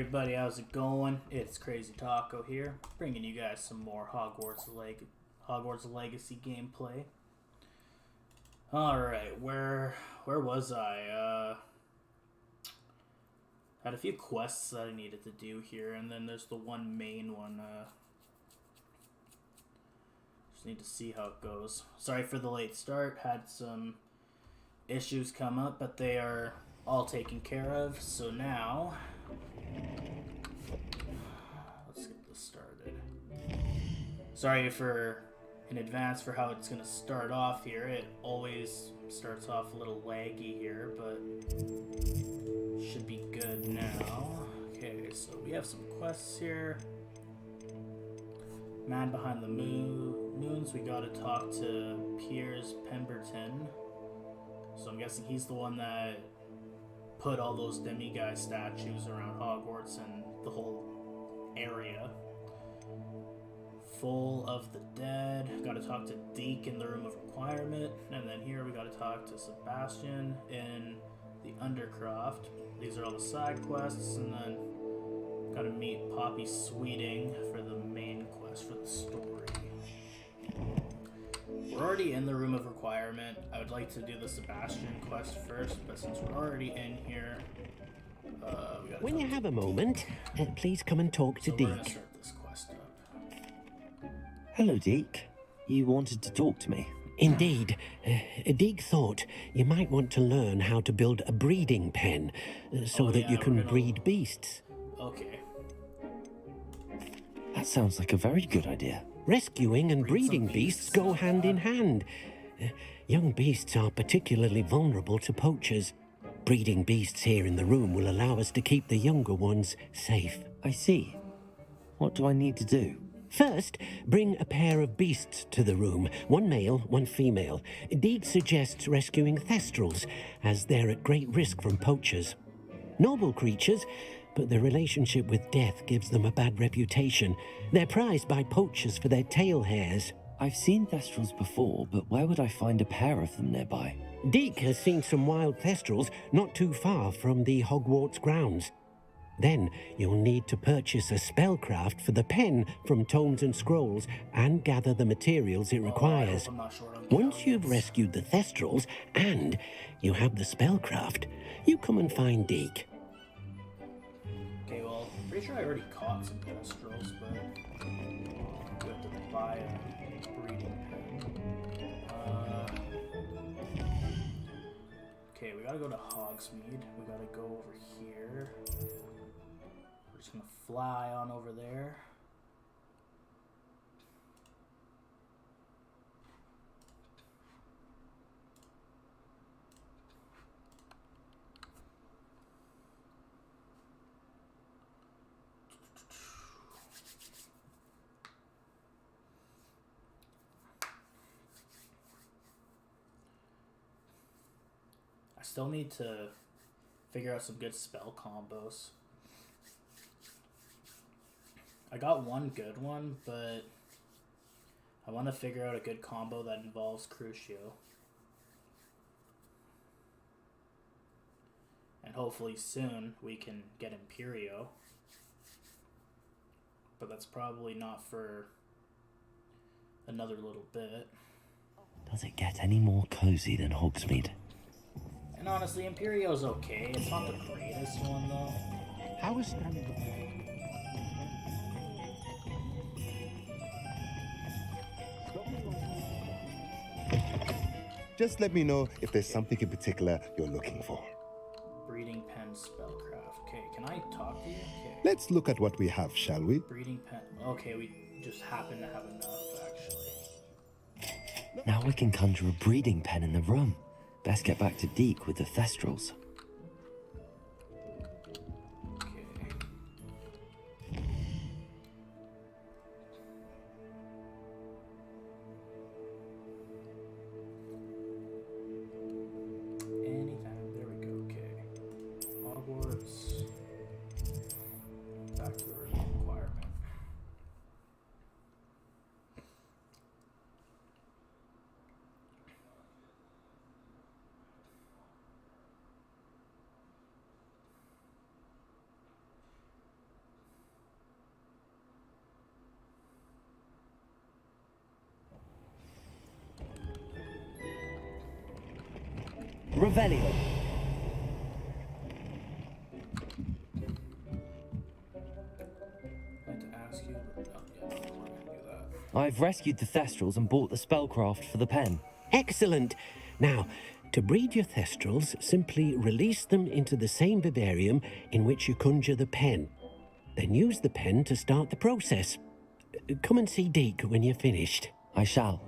everybody, how's it going? It's Crazy Taco here, bringing you guys some more Hogwarts Legacy gameplay. Alright, where was I? Had a few quests that I needed to do here, and then there's the one main one. Just need to see how it goes. Sorry for the late start, had some issues come up, but they are all taken care of, so now let's get this started. Sorry in advance for how it's going to start off here. It always starts off a little laggy here, but should be good now. Okay, so we have some quests here. Man behind the moons, we gotta talk to Piers Pemberton. So I'm guessing he's the one that put all those demiguise statues around Hogwarts and the whole area. Full of the Dead. Gotta talk to Deke in the Room of Requirement. And then here we gotta talk to Sebastian in the Undercroft. These are all the side quests, and then gotta meet Poppy Sweeting for the main quest for the story. We're already in the Room of Requirement. I would like to do the Sebastian quest first, but since we're already in here, we gotta when you have a moment, please come and talk to We're Deke. gonna start this quest up. Hello, Deke. You wanted to talk to me? Indeed. Deke thought you might want to learn how to build a breeding pen so that you can breed beasts. Okay. That sounds like a very good idea. Rescuing and breeding beasts go hand in hand. Young beasts are particularly vulnerable to poachers. Breeding beasts here in the room will allow us to keep the younger ones safe. I see. What do I need to do? First, bring a pair of beasts to the room, one male, one female. Deke suggests rescuing thestrals, as they're at great risk from poachers. Noble creatures, but their relationship with death gives them a bad reputation. They're prized by poachers for their tail hairs. I've seen thestrals before, but where would I find a pair of them nearby? Deke has seen some wild thestrals not too far from the Hogwarts grounds. Then you'll need to purchase a spellcraft for the pen from Tomes and Scrolls and gather the materials it requires. Once you've rescued the thestrals and you have the spellcraft, you come and find Deke. Okay, well, I'm pretty sure I already caught some thestrals, but we have to buy a breeding pen. Okay, we gotta go to Hogsmeade. We gotta go over here. We're just gonna fly on over there. I still need to figure out some good spell combos. I got one good one, but I want to figure out a good combo that involves Crucio. And hopefully soon we can get Imperio. But that's probably not for another little bit. Does it get any more cozy than Hogsmeade? And honestly, Imperio's okay. It's not the greatest one, though. How is Just let me know if there's something in particular you're looking for. Breeding pen spellcraft. Okay, can I talk to you? Okay. Let's look at what we have, shall we? Breeding pen. Okay, we just happen to have enough, actually. Now we can conjure a breeding pen in the room. Best get back to Deke with the thestrals. Okay. Anytime. There we go. Okay. Hogwarts. Back to the requirement. Revelio. I had to ask you, but yeah, we're gonna do that. I've rescued the Thestrals and bought the spellcraft for the pen. Excellent. Now, to breed your Thestrals, simply release them into the same vivarium in which you conjure the pen. Then use the pen to start the process. Come and see Deke when you're finished. I shall.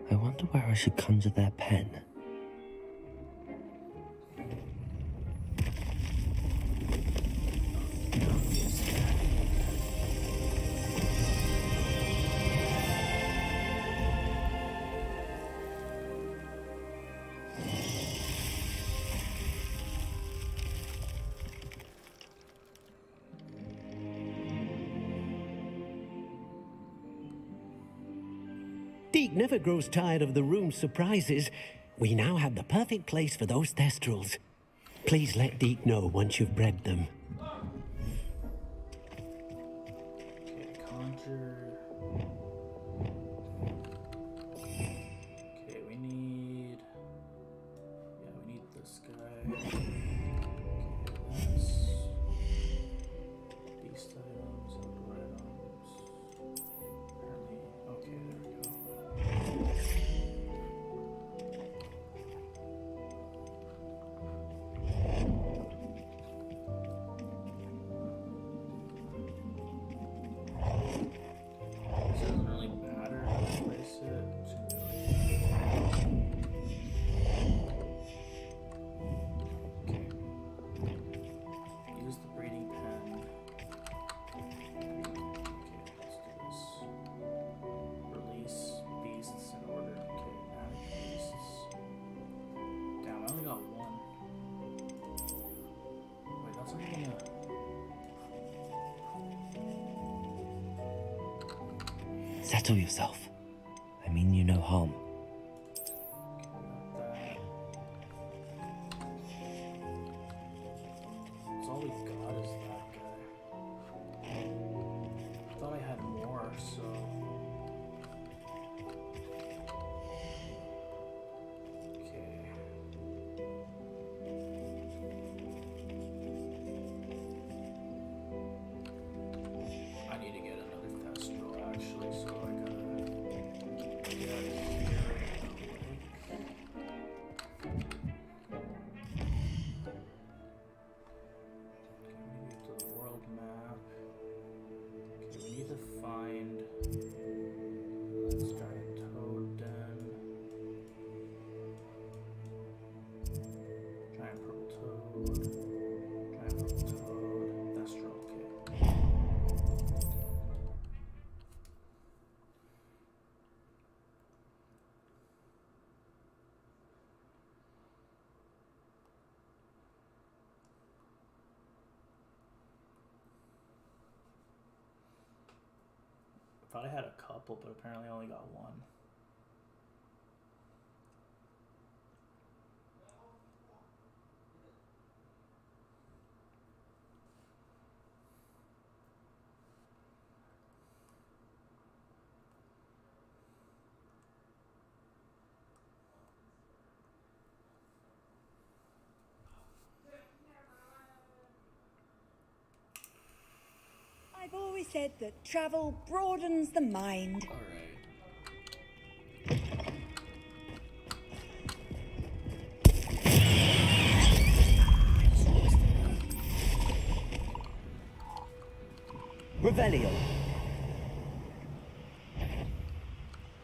I wonder where I should conjure their pen. Deke never grows tired of the room's surprises. We now have the perfect place for those Thestrals. Please let Deke know once you've bred them. Okay, conjure. Okay, we need. Yeah, we need this guy. Okay, this. Beast items, outdoor items. Apparently. Okay, there we go. This doesn't really matter how I place it. It's okay. Use the breeding pen. Okay, let's do this. Release beasts in order. Okay, add beasts. Damn, I only got one. Wait, that's not even a. Settle yourself. I mean you no harm. That's all we got is that guy. I thought I had more, so. Okay. I need to get another Thestral actually, so I gotta get out of here quick. Okay, to the world map. Okay, we need to find. Let's try Toad Den. Giant purple toad. Giant purple toad. Thestral. Okay. I thought I had a couple, but apparently I only got one. I've always said that travel broadens the mind. All right. Revelio.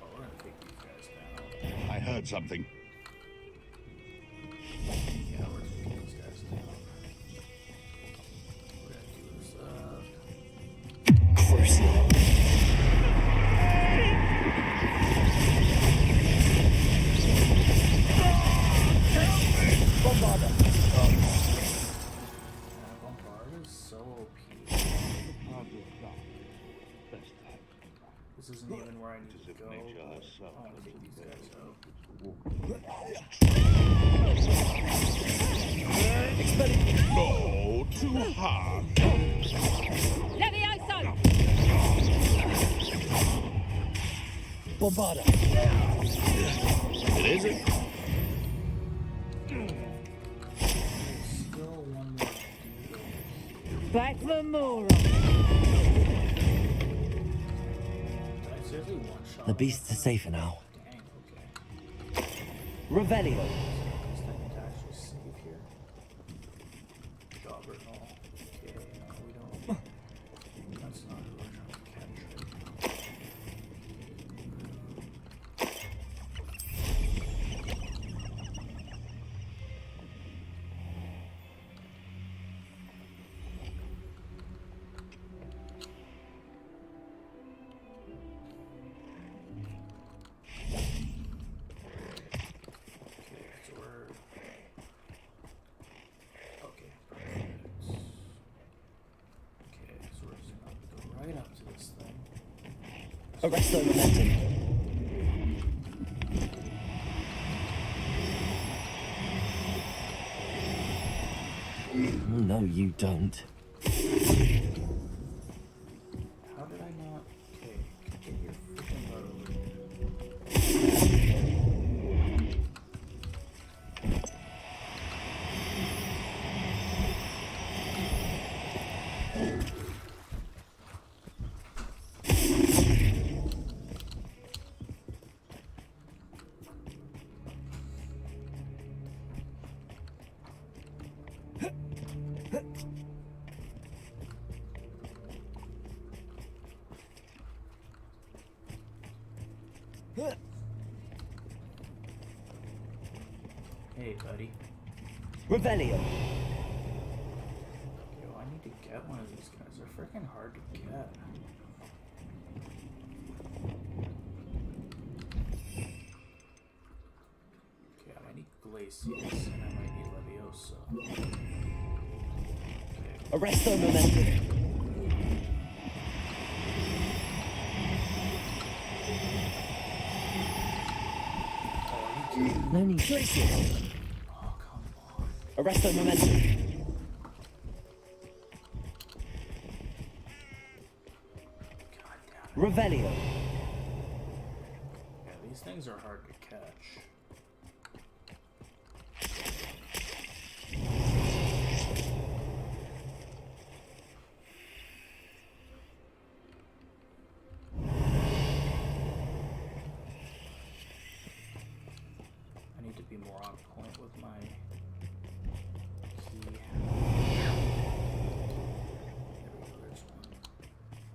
Oh, we're gonna take these guys down. I heard something. Yeah, we're taking these guys down. We're gonna do this. Crucial. Bombarda. Bombard is so OP. This isn't even where I need to go. But I want to take these guys out. Oh, too hard. Levioso! Bombarda. It isn't. back for more. Did I seriously one shot? The beasts are safer now. Dang, okay. Revelio. Is that to actually save here? Jobber and all. Okay, no, we don't. That's not who we're trying to catch right now. Okay, so we're... Okay, perfect. Okay, so we're just gonna go right up to this thing. Arresto momentum. No, you don't. How did I not? Okay, get your freaking butt over here. Hey, buddy. Revelio. Yo, I need to get one of these guys. They're freaking hard to get. Okay, I might need Glacius and I might need Leviosa. Okay. Arresto momentum. Oh, are you kidding? No need. Glacius. Oh, come on. Arresto momentum. God damn it. Revelio. Yeah, these things are hard to catch. I need to be more on point with my key. There we go, there's one. Yeah,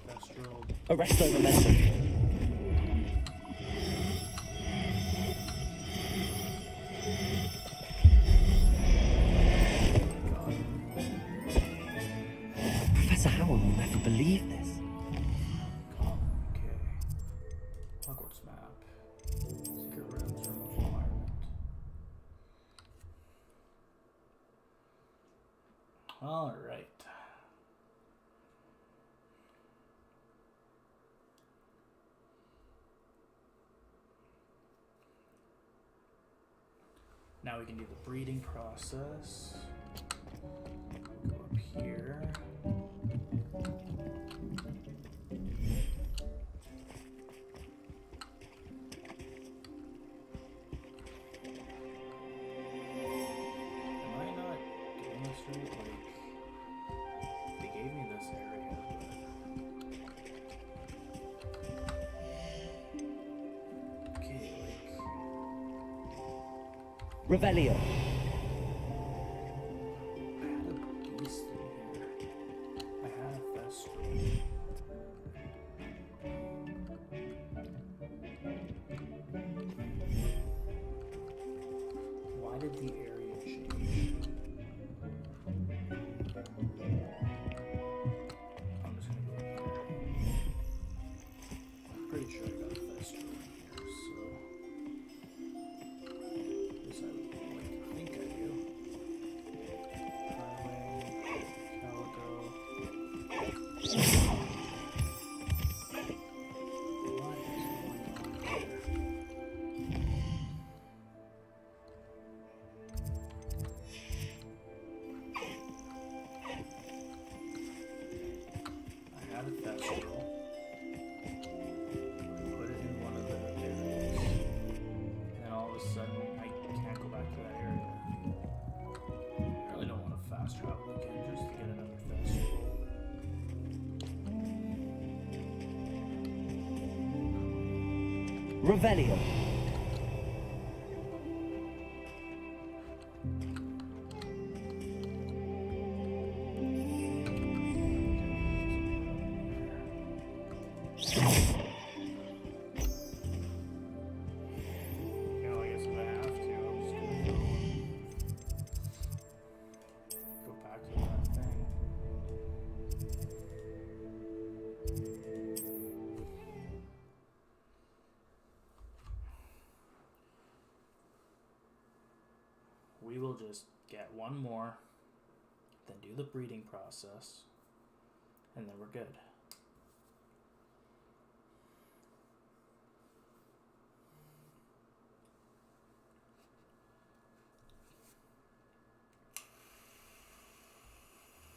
of course. Thestral. Arresto momentum. God. Professor Howard will never believe this. God. Okay. Hogwarts map. Secret rooms, room of environment. All right. Now we can do the breeding process. Go up here. Am I not doing this right? Like, they gave me this area, but... Okay, like... Revelio. I had a beast in here. I had a Thestral. Why did the area change? I'm just gonna go here. I'm pretty sure I got a Thestral in here, so... At least I would like to think I do. Highway, Calico. What is going on here? Revelio. No, I guess if I have to, I'm just gonna go back to that thing. We will just get one more, then do the breeding process, and then we're good.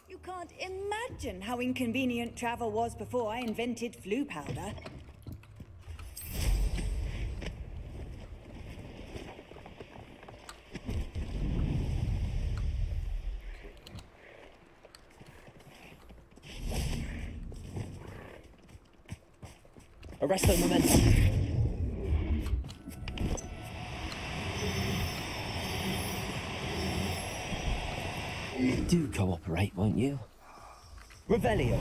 You can't imagine how inconvenient travel was before I invented flu powder. Arresto momentum. Do cooperate, won't you? Revelio.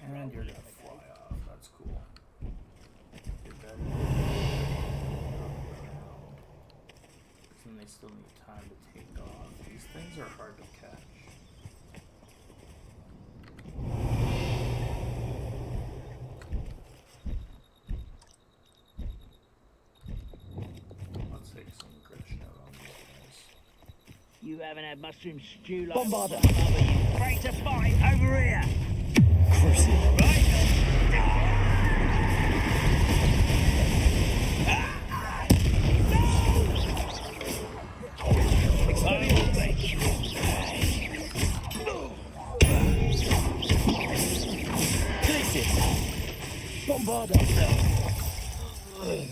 And you're gonna fly off. That's cool. You're dead. And they still need time to take off. These things are hard to catch. Let's take some Gryffindor on these guys. You haven't had mushroom stew like Bombarder. some other, you great to fight over here. Curse it. Right? I will make you pay. Places. Bombarder. Alright.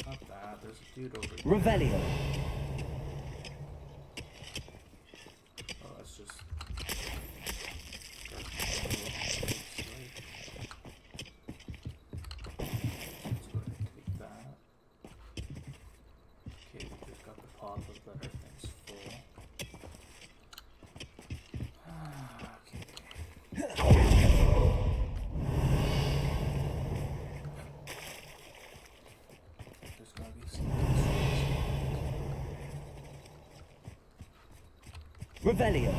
Not that. There's a dude over there. Revelio. Oh, that's just. Let's go ahead and take that. Okay, we just got the pop up that everything's full. Okay. There's gotta be some. Revelio.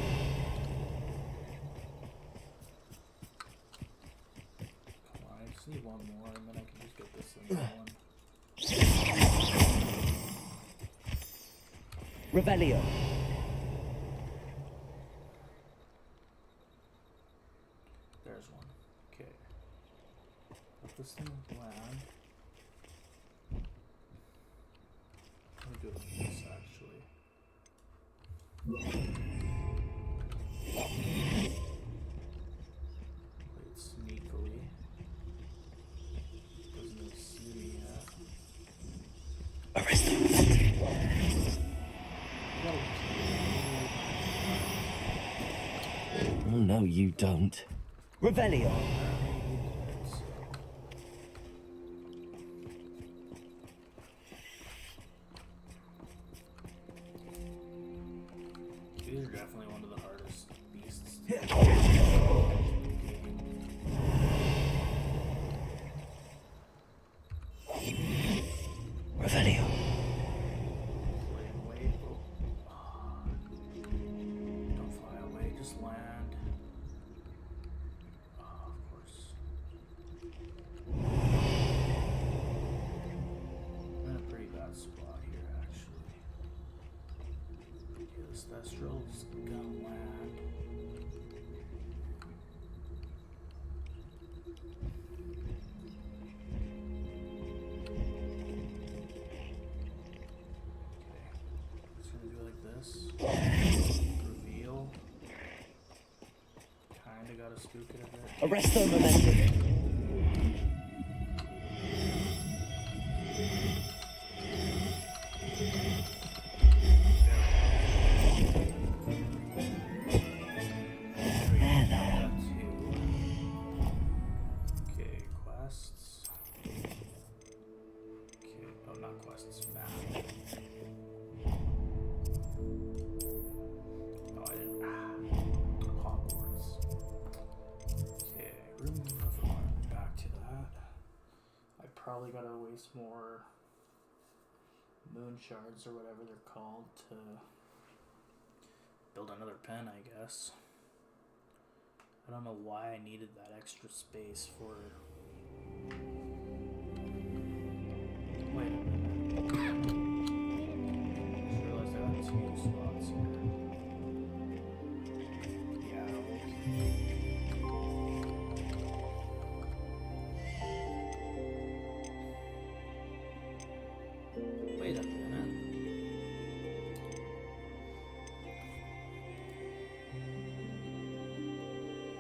Come on, I just need one more and then I can just get this in one. Revelio. There's one. Okay. Let this thing land. Let me do it like this actually. Play it sneakily. Doesn't even see me yet. Arresto. Oh, no, you don't. Revelio. These are definitely one of the hardest beasts to catch in the game. Revelio. Play and wait. Oh. Don't fly away, just land. Oh, of course. I'm in a pretty bad spot here, actually. Yeah, this Thestral's gonna land. Just gonna do like this. Reveal. Kinda gotta spook it a bit. Arresto momentum. quests. Okay, oh, not quests, map. Oh, I didn't. Hogwarts. Okay, room of art. Back to that. I probably gotta waste more moon shards or whatever they're called to build another pen, I guess. I don't know why I needed that extra space for. Wait a minute. I just realized I got 2 slots here. Yeah, okay. Wait a minute.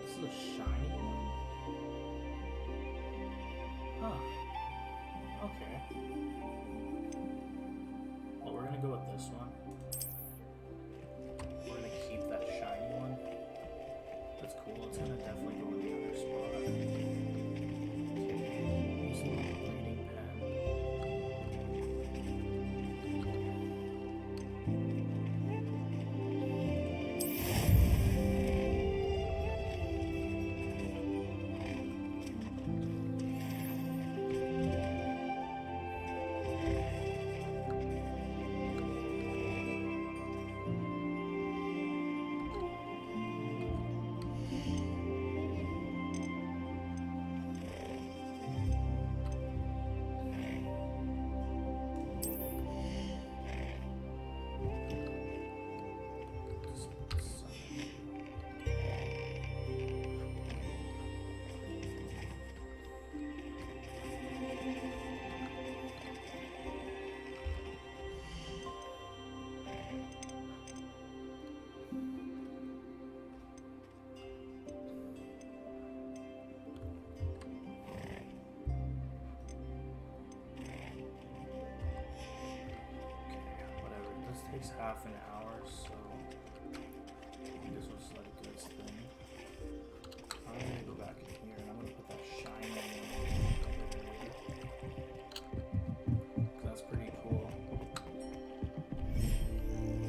This is a shiny one? Huh. Okay. Well, we're gonna go with this one. We're gonna keep that shiny one. That's cool. It's gonna definitely go in the other spot. Okay. Use the reading pen. Takes half an hour, so this was like this thing. I'm gonna go back in here and I'm gonna put that shiny one over. That's pretty cool.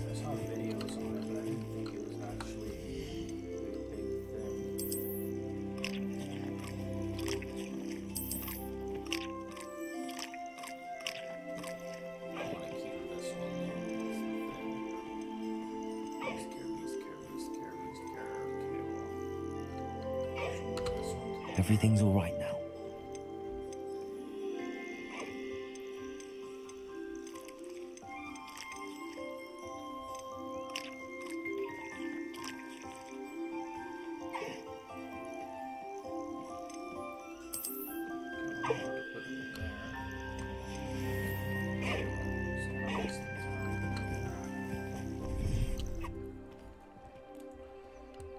I saw videos on it, but I didn't think it was actually a big thing. I want to keep this one. Everything's all right now.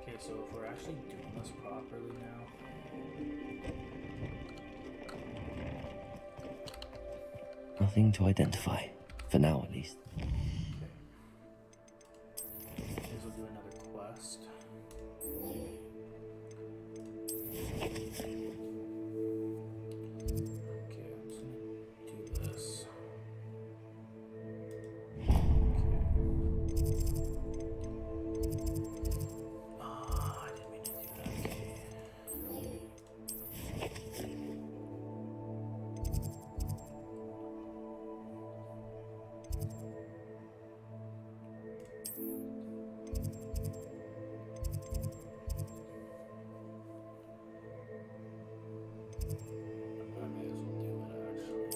Okay, so if we're actually doing this properly now. Nothing to identify, for now at least. Okay. Guess we'll do another quest. Okay, I'm just gonna do this. Okay. I didn't mean to do that. I may as well do it actually.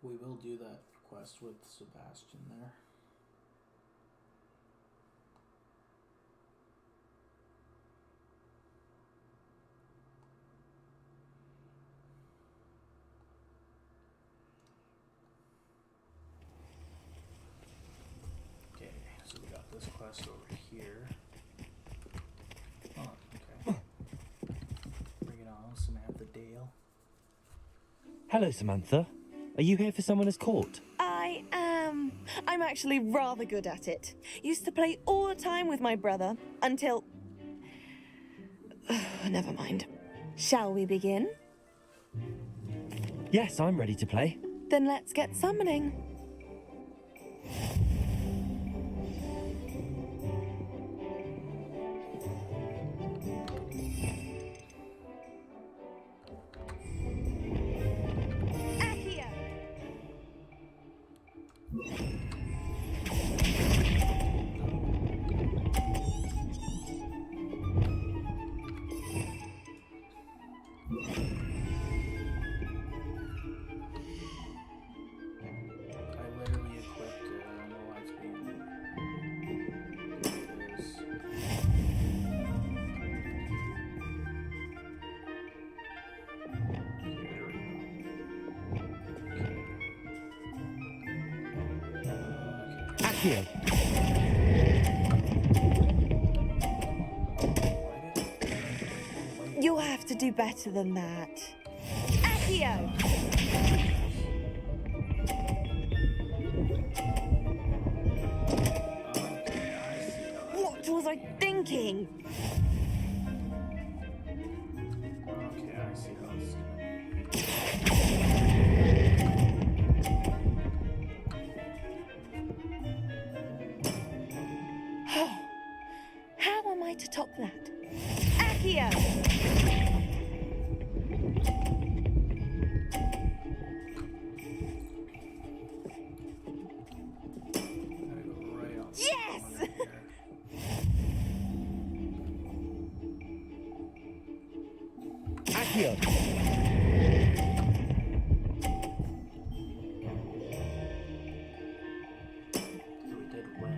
We will do that quest with Sebastian there. Okay, so we got this quest over here. Oh, okay. Bring it on, Samantha Dale. Hello, Samantha. Are you here for someone as caught? I am. I'm actually rather good at it. Used to play all the time with my brother until... Never mind. Shall we begin? Yes, I'm ready to play. Then let's get summoning. Accio! I literally equipped it. I don't know why it's being. It is. Okay, there we go. Okay. Accio. You'll have to do better than that. Accio! What was I thinking? Okay, I see how this is gonna be. How am I to top that? Accio! Gotta go right on. Yes! Accio. We did win.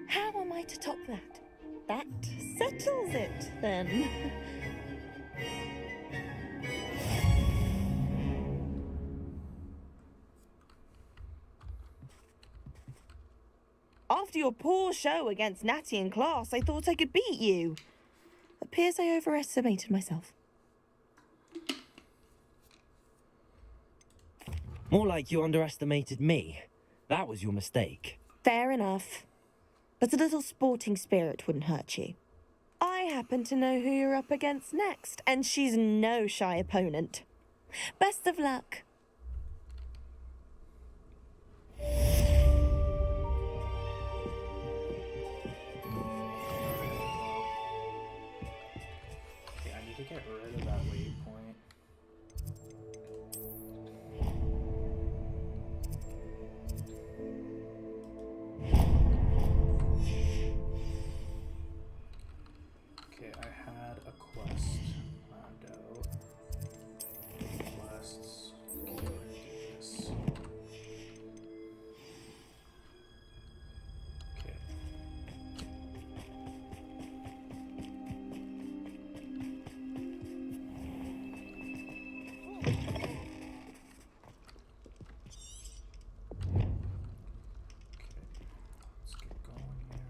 How am I to top that? That settles it, then. After your poor show against Natty in class, I thought I could beat you. Appears I overestimated myself. More like you underestimated me. That was your mistake. Fair enough. But a little sporting spirit wouldn't hurt you. I happen to know who you're up against next, and she's no shy opponent. Best of luck. Okay, I need to get rid of that waypoint. Okay, I had a quest planned out. Quests. Okay, we're gonna do this. Okay. Let's get going here.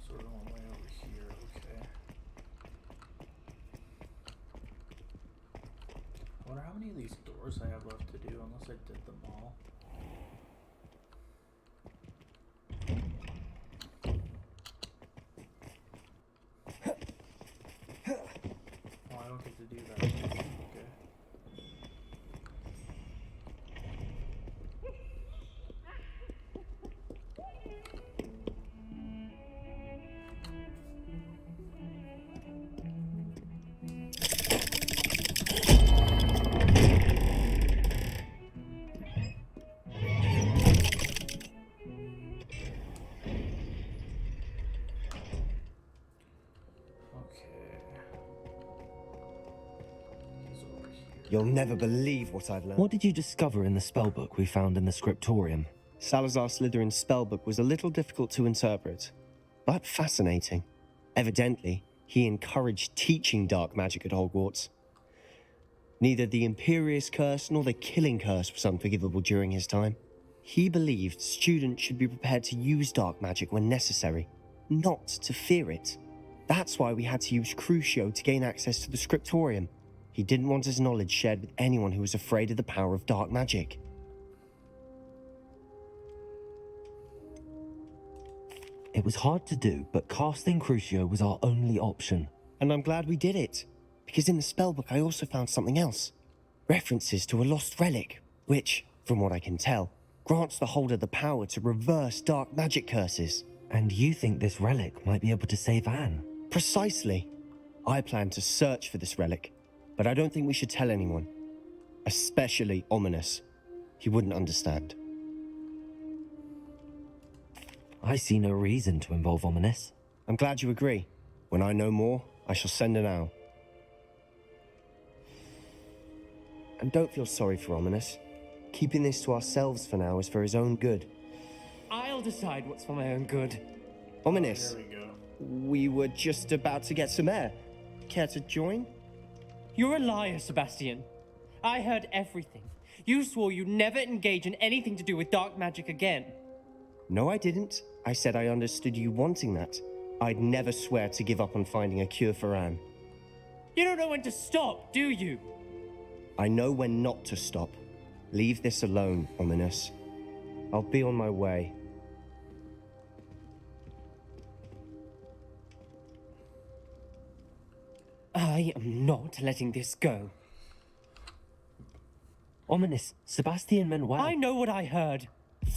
So we're going way over here, okay. I wonder how many of these doors I have left to do, unless I did them all. Oh, I don't get to do that. Okay. He's over here. You'll never believe what I've learned. What did you discover in the spellbook we found in the scriptorium? Salazar Slytherin's spellbook was a little difficult to interpret, but fascinating. Evidently, he encouraged teaching dark magic at Hogwarts. Neither the Imperious Curse nor the Killing Curse was unforgivable during his time. He believed students should be prepared to use dark magic when necessary, not to fear it. That's why we had to use Crucio to gain access to the scriptorium. He didn't want his knowledge shared with anyone who was afraid of the power of dark magic. It was hard to do, but casting Crucio was our only option. And I'm glad we did it, because in the spellbook I also found something else. References to a lost relic, which, from what I can tell, grants the holder the power to reverse dark magic curses. And you think this relic might be able to save Anne? Precisely. I plan to search for this relic, but I don't think we should tell anyone. Especially Ominous. He wouldn't understand. I see no reason to involve Ominous. I'm glad you agree. When I know more, I shall send an owl. And don't feel sorry for Ominous. Keeping this to ourselves for now is for his own good. I'll decide what's for my own good. Ominous, There we go. we were just about to get some air. Care to join? You're a liar, Sebastian. I heard everything. You swore you'd never engage in anything to do with dark magic again. No, I didn't. I said I understood you wanting that. I'd never swear to give up on finding a cure for Anne. You don't know when to stop, do you? I know when not to stop. Leave this alone, Ominous. I'll be on my way. I am not letting this go. Ominous, Sebastian meant well. I know what I heard.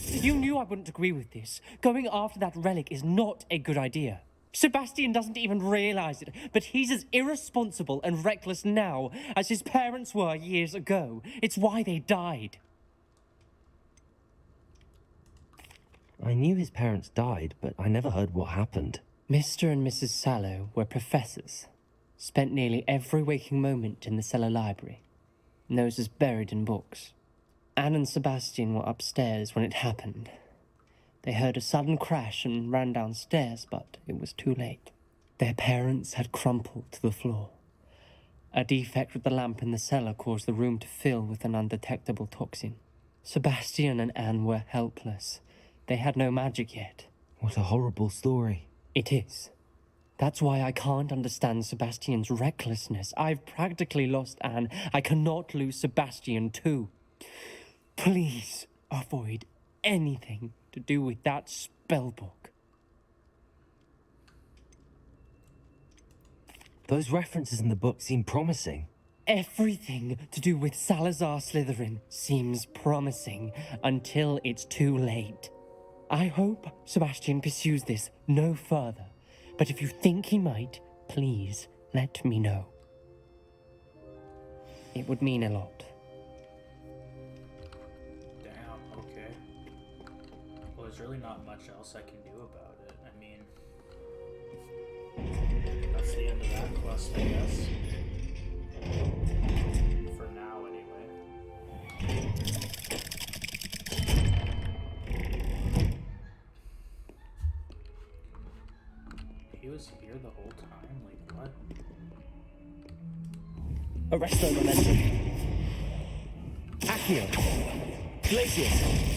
You knew I wouldn't agree with this. Going after that relic is not a good idea. Sebastian doesn't even realize it, but he's as irresponsible and reckless now as his parents were years ago. It's why they died. I knew his parents died, but I never heard what happened. Mr. and Mrs. Sallow were professors. Spent nearly every waking moment in the cellar library. Noses buried in books. Anne and Sebastian were upstairs when it happened. They heard a sudden crash and ran downstairs, but it was too late. Their parents had crumpled to the floor. A defect with the lamp in the cellar caused the room to fill with an undetectable toxin. Sebastian and Anne were helpless. They had no magic yet. What a horrible story. It is. That's why I can't understand Sebastian's recklessness. I've practically lost Anne. I cannot lose Sebastian too. Please avoid anything to do with that spellbook. Those references in the book seem promising. Everything to do with Salazar Slytherin seems promising until it's too late. I hope Sebastian pursues this no further, but if you think he might, please let me know. It would mean a lot. Damn, okay. Well, there's really not much else I can do about it. I mean, that's the end of that quest, I guess. For now, anyway. He was here the whole time? Like, what? Arresto Momentum. Accio. Glacius.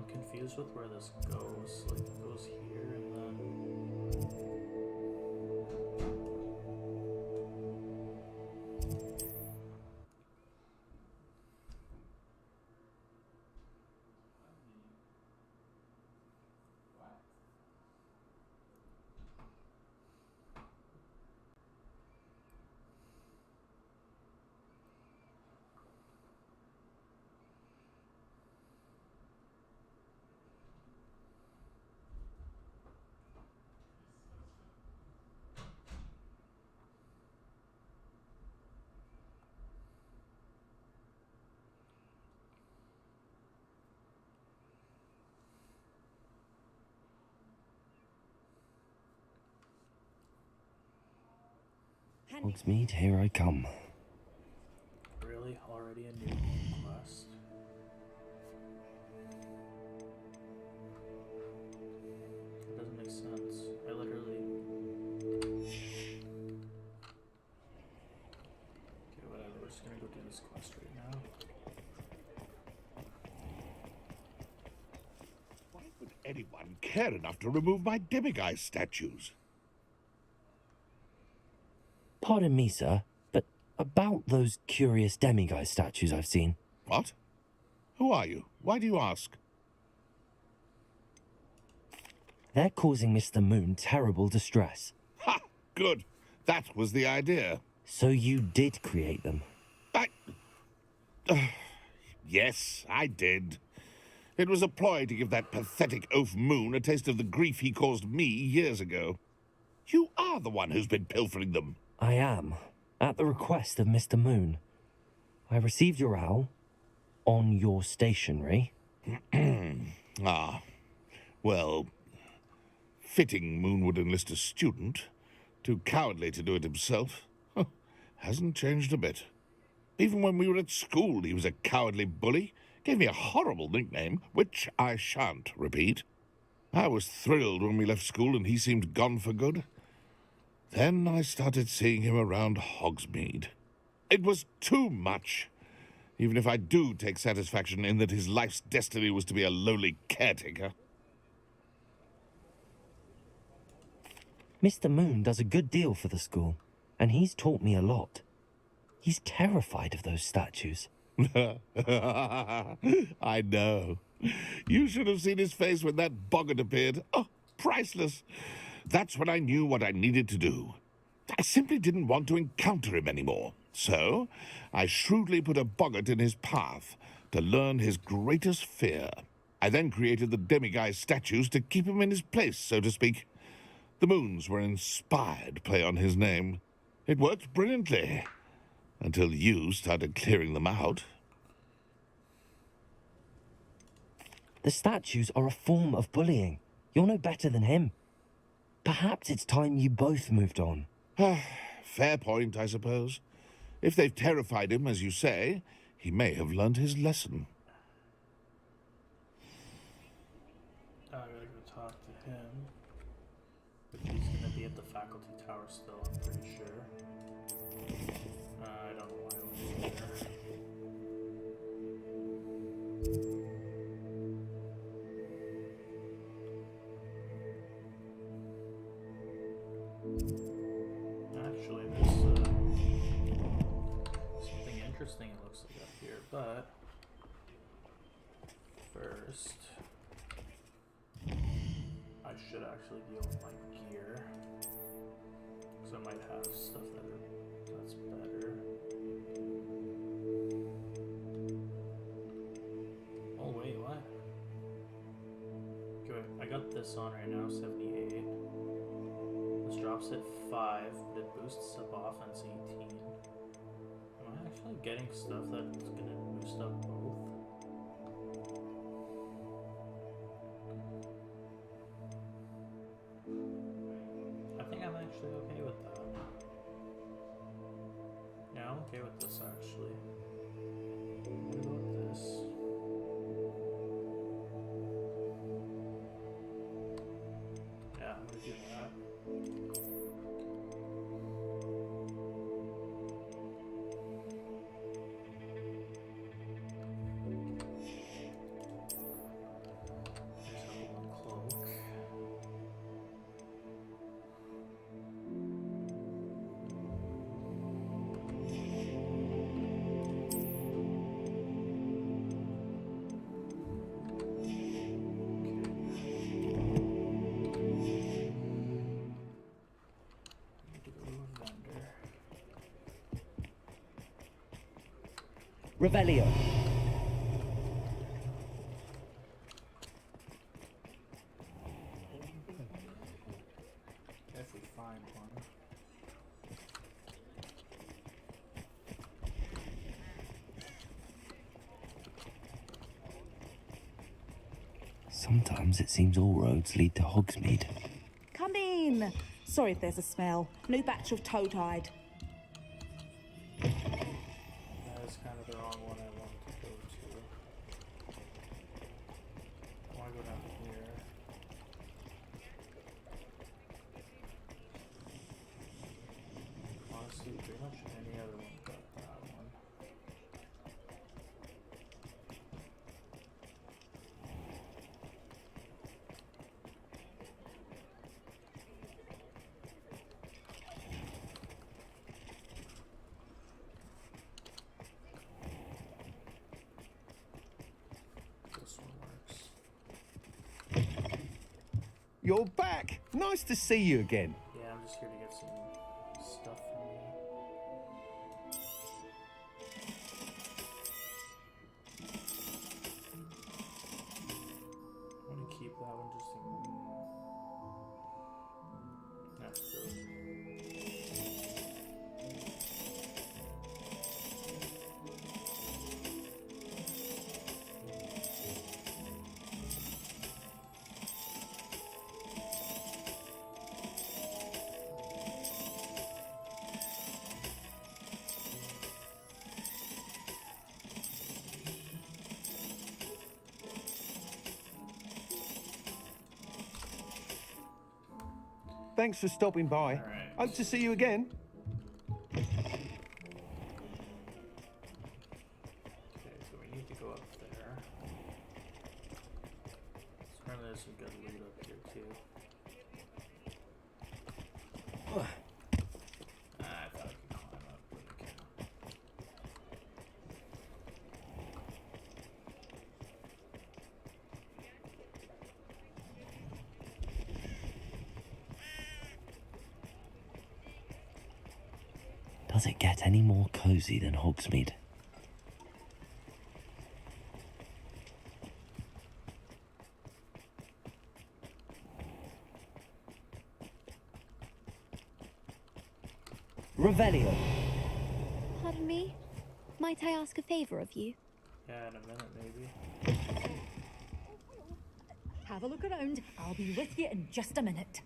Confused with where this goes. Like, it goes here and then. Hogsmeade, here I come. Really? Already a new quest? That doesn't make sense. I literally... Okay, whatever. We're just gonna go do this quest right now. Why would anyone care enough to remove my demiguise statues? Pardon me, sir, but about those curious demiguise statues I've seen. What? Who are you? Why do you ask? They're causing Mr. Moon terrible distress. Ha! Good. That was the idea. So you did create them? Yes, I did. It was a ploy to give that pathetic oaf Moon a taste of the grief he caused me years ago. You are the one who's been pilfering them. I am, at the request of Mr. Moon. I received your owl on your stationery. Ah, well, fitting Moon would enlist a student. Too cowardly to do it himself. Hasn't changed a bit. Even when we were at school, he was a cowardly bully. Gave me a horrible nickname, which I shan't repeat. I was thrilled when we left school and he seemed gone for good. Then I started seeing him around Hogsmeade. It was too much. Even if I do take satisfaction in that his life's destiny was to be a lowly caretaker. Mr. Moon does a good deal for the school, and he's taught me a lot. He's terrified of those statues. I know. You should have seen his face when that boggart appeared. Oh, priceless. That's when I knew what I needed to do. I simply didn't want to encounter him anymore. So, I shrewdly put a boggart in his path to learn his greatest fear. I then created the demiguise statues to keep him in his place, so to speak. The moons were an inspired play on his name. It worked brilliantly. Until you started clearing them out. The statues are a form of bullying. You're no better than him. Perhaps it's time you both moved on. Fair point, I suppose. If they've terrified him, as you say, he may have learned his lesson. I gotta go talk to him. But he's gonna be at the faculty tower still, I'm pretty sure. I don't know why I went there. Actually, there's something interesting it looks like up here, but first I should actually deal with my gear, because I might have stuff that's better. Oh wait, what? Okay, I got this on right now, 78. This drops at 5, but it boosts up offense 18. Am I actually getting stuff that's gonna boost up both? I think I'm actually okay with that. Yeah, I'm okay with this actually. What about this? Yeah, I'm gonna do that. There's a cool cloak. Revelio. If we find one. Sometimes it seems all roads lead to Hogsmeade. Come in. Sorry if there's a smell. New batch of toad hide. Any other one got that one? This one works. You're back! Nice to see you again. Yeah, I'm just here to get some stuff from you. I want to keep that one just in... That's good. Thanks for stopping by. All right. Hope to see you again. Okay, so we need to go up there. Apparently there's some good loot up here too. I thought I could climb up, but I can't. Does it get any more cozy than Hogsmeade? Revelio. Pardon me? Might I ask a favour of you? Yeah, in a minute maybe. Have a look around. I'll be with you in just a minute.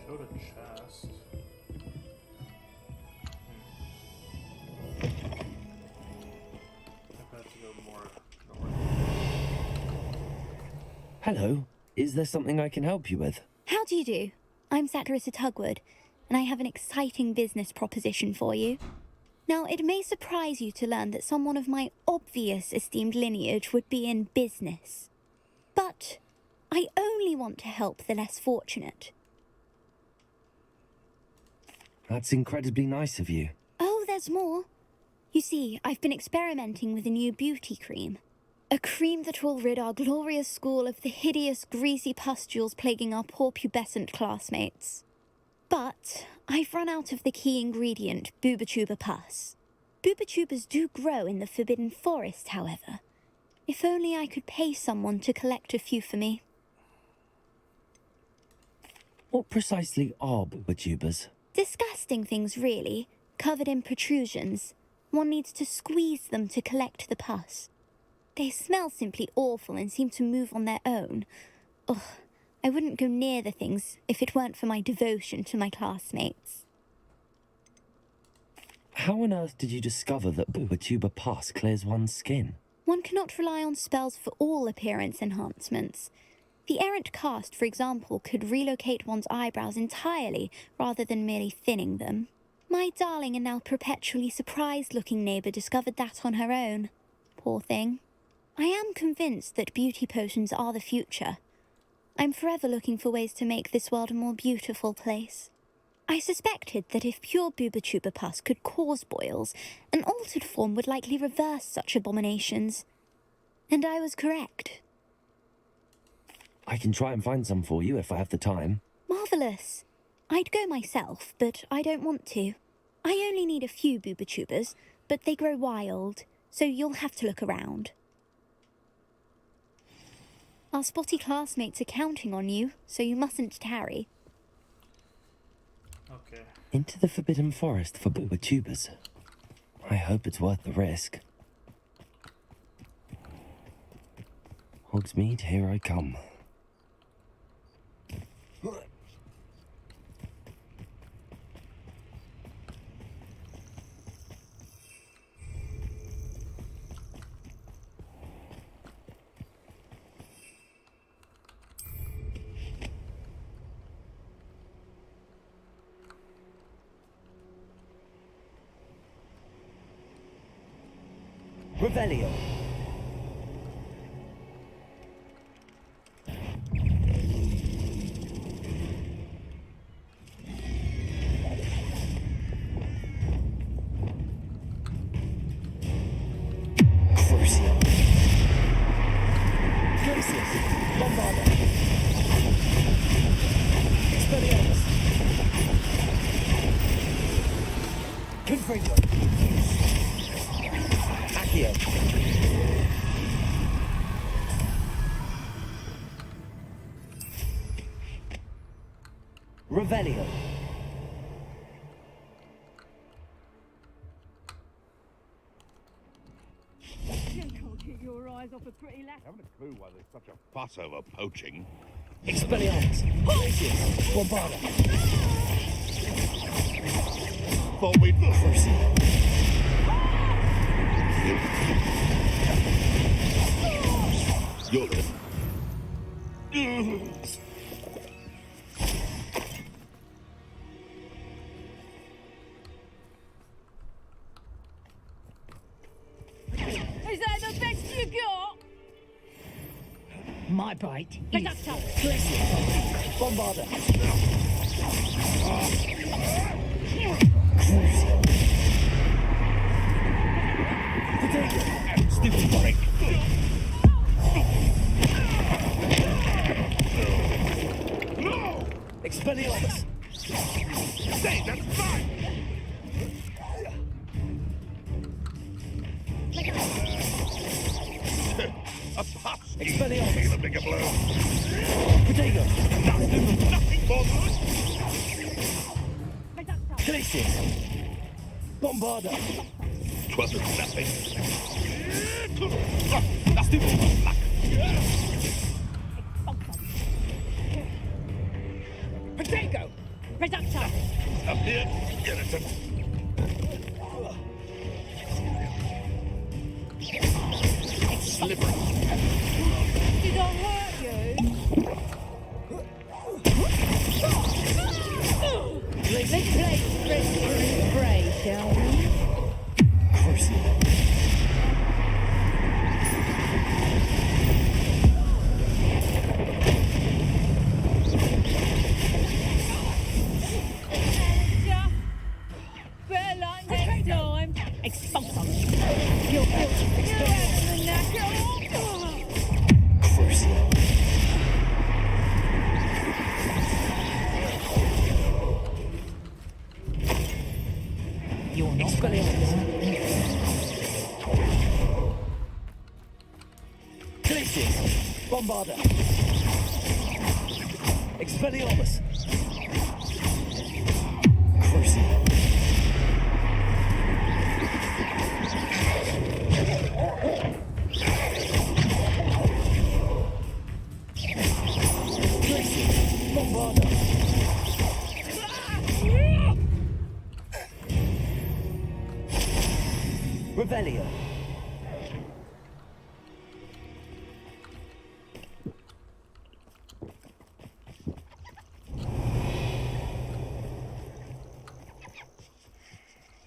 Showed a chest. I have to go more north. Hello. Is there something I can help you with? How do you do? I'm Satirissa Tugwood, and I have an exciting business proposition for you. Now, it may surprise you to learn that someone of my obvious esteemed lineage would be in business. But I only want to help the less fortunate. That's incredibly nice of you. Oh, there's more. You see, I've been experimenting with a new beauty cream. A cream that will rid our glorious school of the hideous, greasy pustules plaguing our poor pubescent classmates. But I've run out of the key ingredient, Booba-Tuba pus. Booba-Tubas do grow in the Forbidden Forest, however. If only I could pay someone to collect a few for me. What precisely are Booba-Tubas? Disgusting things, really, covered in protrusions. One needs to squeeze them to collect the pus. They smell simply awful and seem to move on their own. Ugh, I wouldn't go near the things if it weren't for my devotion to my classmates. How on earth did you discover that Booba-Tuba pus clears one's skin? One cannot rely on spells for all appearance enhancements. The errant cast, for example, could relocate one's eyebrows entirely rather than merely thinning them. My darling and now perpetually surprised-looking neighbour discovered that on her own. Poor thing. I am convinced that beauty potions are the future. I'm forever looking for ways to make this world a more beautiful place. I suspected that if pure Booba-Tuba pus could cause boils, an altered form would likely reverse such abominations. And I was correct. I can try and find some for you if I have the time. Marvellous. I'd go myself, but I don't want to. I only need a few Booba-Tubas, but they grow wild, so you'll have to look around. Our spotty classmates are counting on you, so you mustn't tarry. Okay. Into the Forbidden Forest for Booba-Tubas. I hope it's worth the risk. Hogsmeade, here I come. Revelio. Crucio. Glacius. Bombarda. Expelliarmus. Confringo. Accio. Revelio. Your eyes off a pretty lass. I haven't a clue why there's such a fuss over poaching. Expelliarmus. Glacius. Bombarda. Thought we'd Crucio. You're Is that the best you got? My bite Pick is up top. Bombarda. stupid prick. No! Expelliarmus. Say, that's fine! A puff! Expelliarmus. Taking a bigger blow. Potato. Nothing more than Glacius. Bombarda. Twasn't nothing. Stupid luck. Potato! Reductor! Up here, get it. Slippery. Did I hurt you? Let's play spray, shall we? Crucio. Better luck next time. Expulsum. You're having the knacker. Crucio. you're not Expelliarmus. Glacius. Bombarda. Expelliarmus. Crucio. Glacius. Bombarda. Revelio. I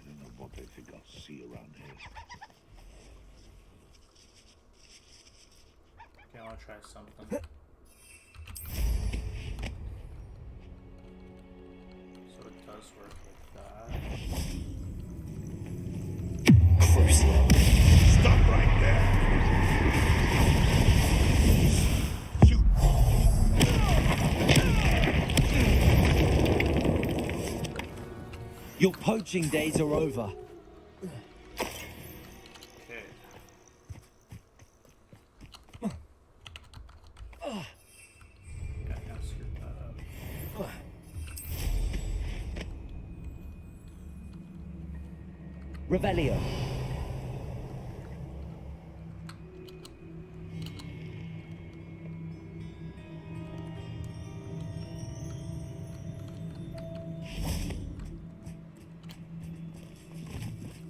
don't know what they think I'll see around here. Okay, I want to try something. So it does work like that. Crucio. Stop right there! Shoot! Your poaching days are over. Okay. Got now screw that up. Revelio.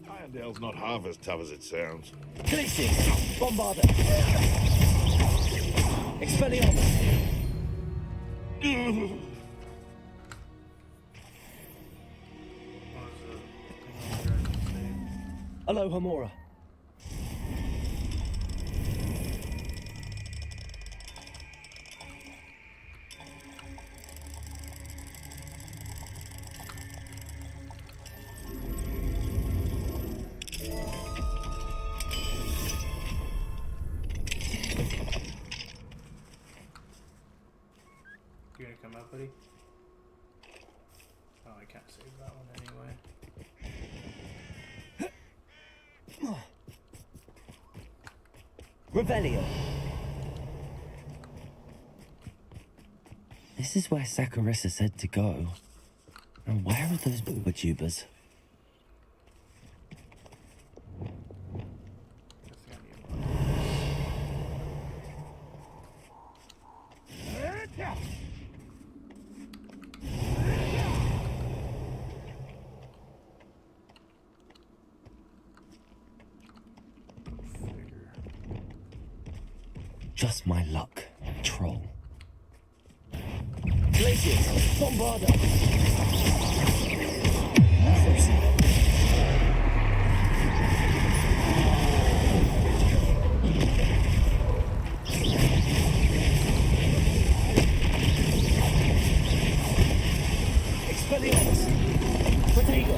Irondale's not half as tough as it sounds. Glacius. Bombarda. Expelliarmus. Alohomora. Revelio. This is where Saccharissa said to go. Now, where are those booba-tubers? Just my luck, troll. Glaciers, Bombarda! Expelliarmus! Protego!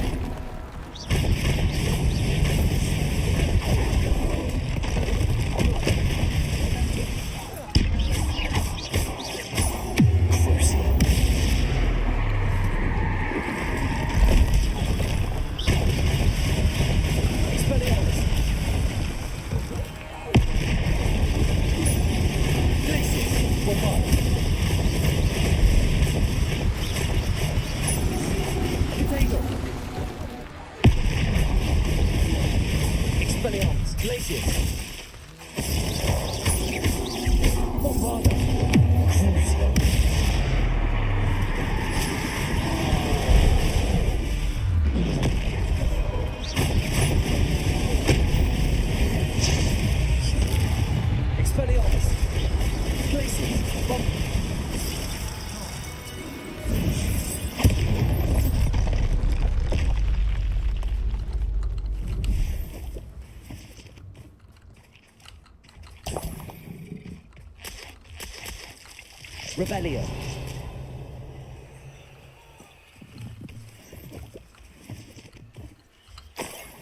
Rebellion.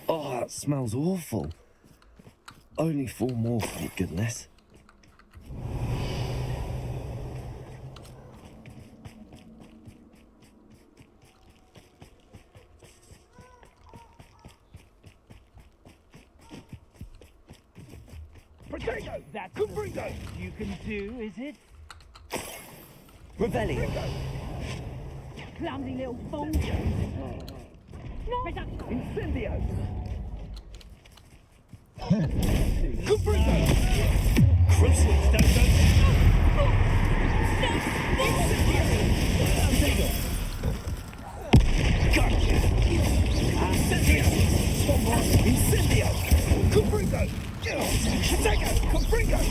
Oh, that smells awful. Only 4 more, thank goodness. Potato! That's Gryffindor! You can do, is it? Rebellion. Clumsy little fool! Incendio! Gryffindor! Crucible! Incendio! Gotcha! Incendio! Gryffindor! Potato! Gryffindor!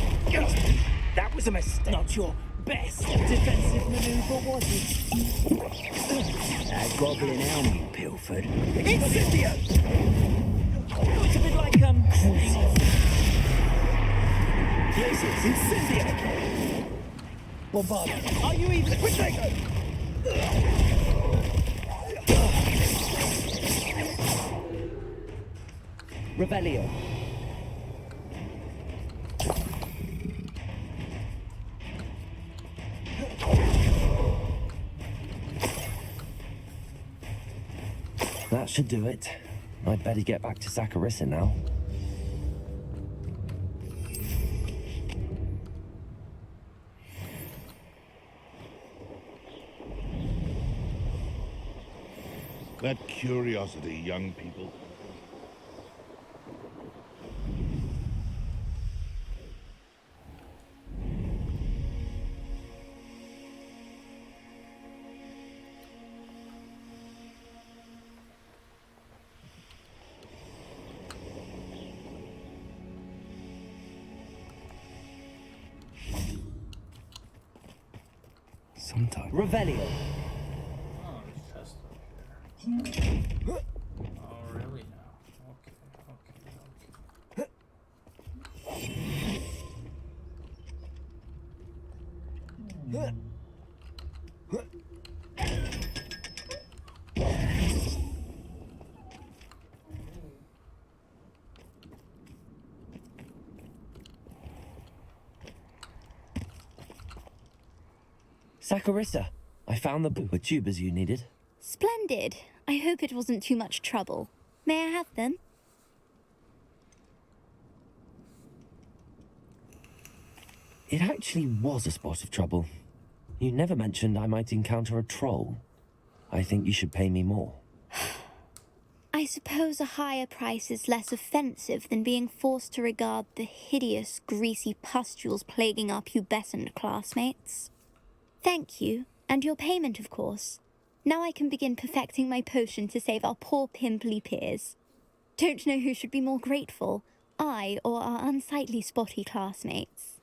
That was a mistake! Not your best defensive maneuver, was it? That goblin elm you pilfered. Incendio! Looks a bit like, Places, Incendio! Bombarda, are you even... Potato! Rebellion. That should do it. I'd better get back to Saccharissa now. That curiosity, young people. Sometime. Revelio. Oh, there's chest up here. Oh, really now? Okay. Saccharissa, I found the tubers you needed. Splendid. I hope it wasn't too much trouble. May I have them? It actually was a spot of trouble. You never mentioned I might encounter a troll. I think you should pay me more. I suppose a higher price is less offensive than being forced to regard the hideous, greasy pustules plaguing our pubescent classmates. Thank you, and your payment, of course. Now I can begin perfecting my potion to save our poor pimply peers. Don't know who should be more grateful, I or our unsightly spotty classmates.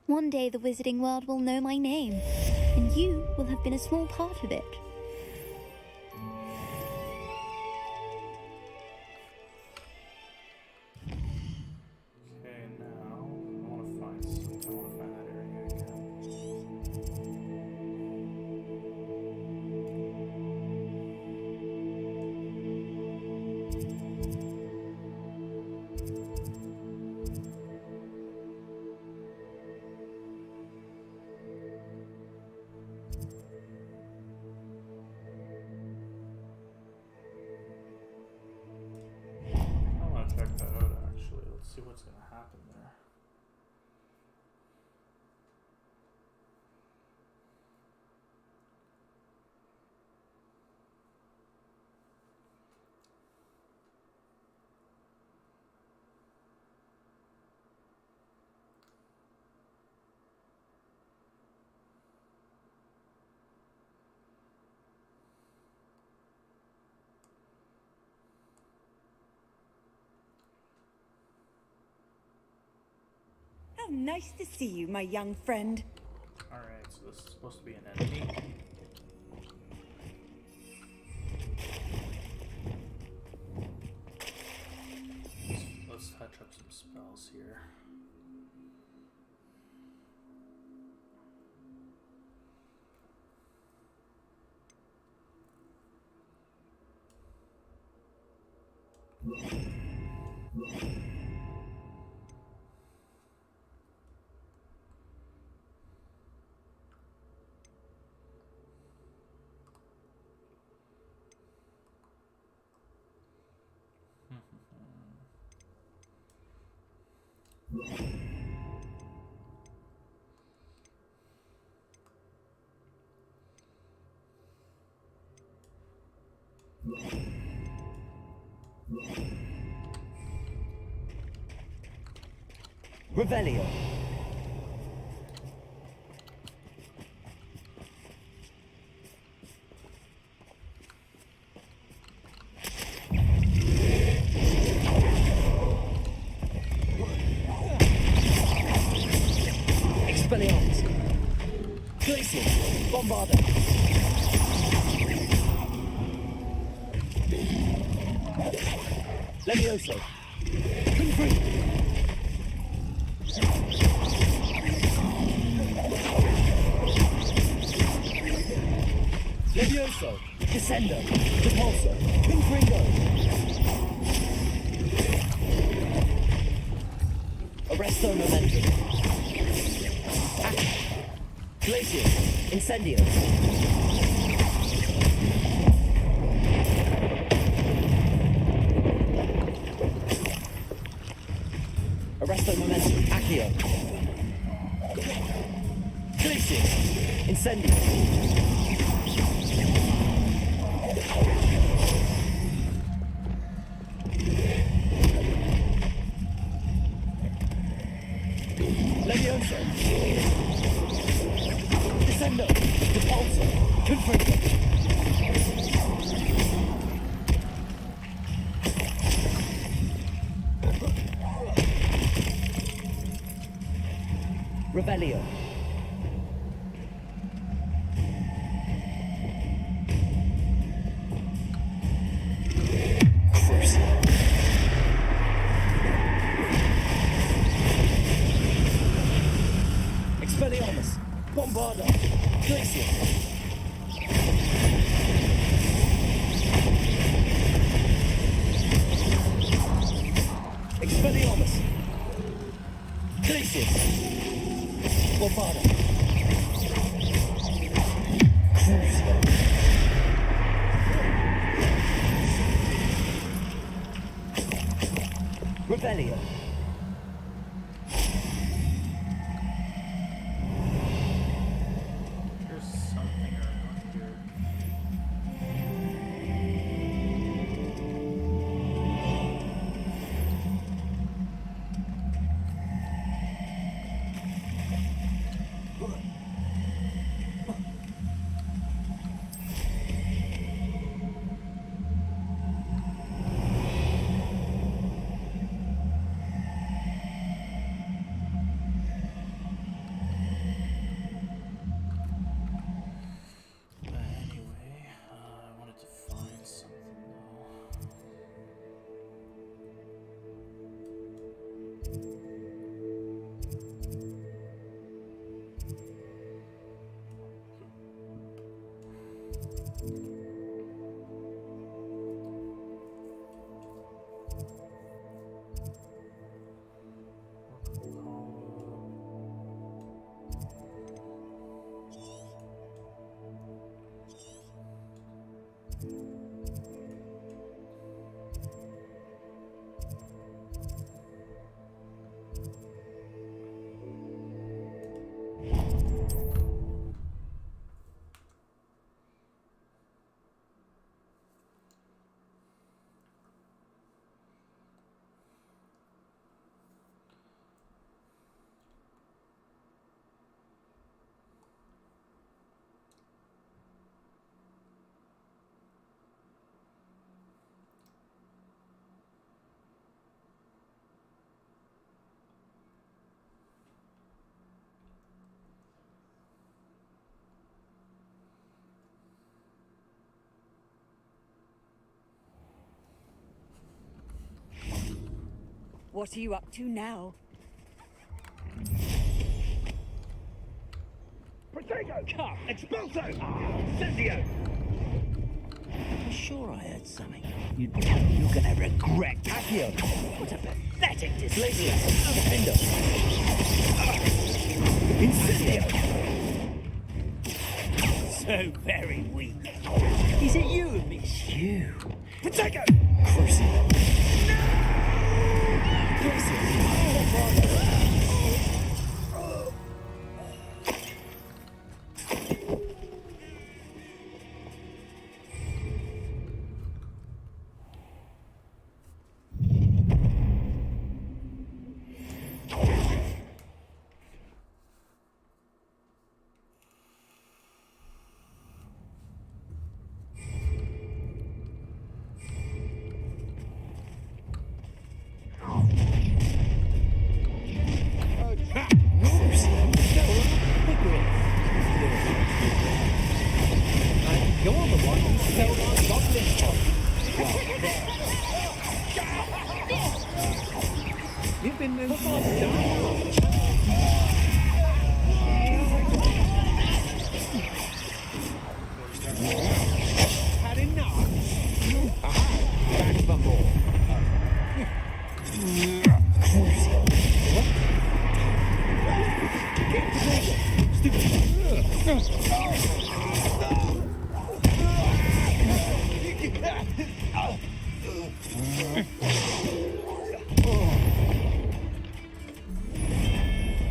One day the wizarding world will know my name, and you will have been a small part of it. Okay, now I want to find that area again. I want to check that out actually. Let's see what's going to happen there. How nice to see you, my young friend. Alright, so this is supposed to be an enemy. Let's touch up some spells here. Revelio. Expelliarmus. Glacial. Bombarda. Levioso. Confree. Levioso. Descendo. Depulso. Confringo. Arresto momentum. Glacial. Incendio. Arresto momentum. Accio. Glacial. Incendio. Levioso. Descendo. Depulso. Confringo. Revelio. Expelliarmus. Bombarda. Glacial. Expelliarmus. Glacial. Bombarda. Crucio. Revelio. What are you up to now? Protego! Cut! Expulso! Incendio! I'm sure I heard something. You're gonna regret that. Accio! What a pathetic display. Gryffindor! Incendio! So very weak. Is it you and me? You. Protego! Crucible. You're the one who stole our goblin top. You've been moved on Had enough? Aha! Back for more.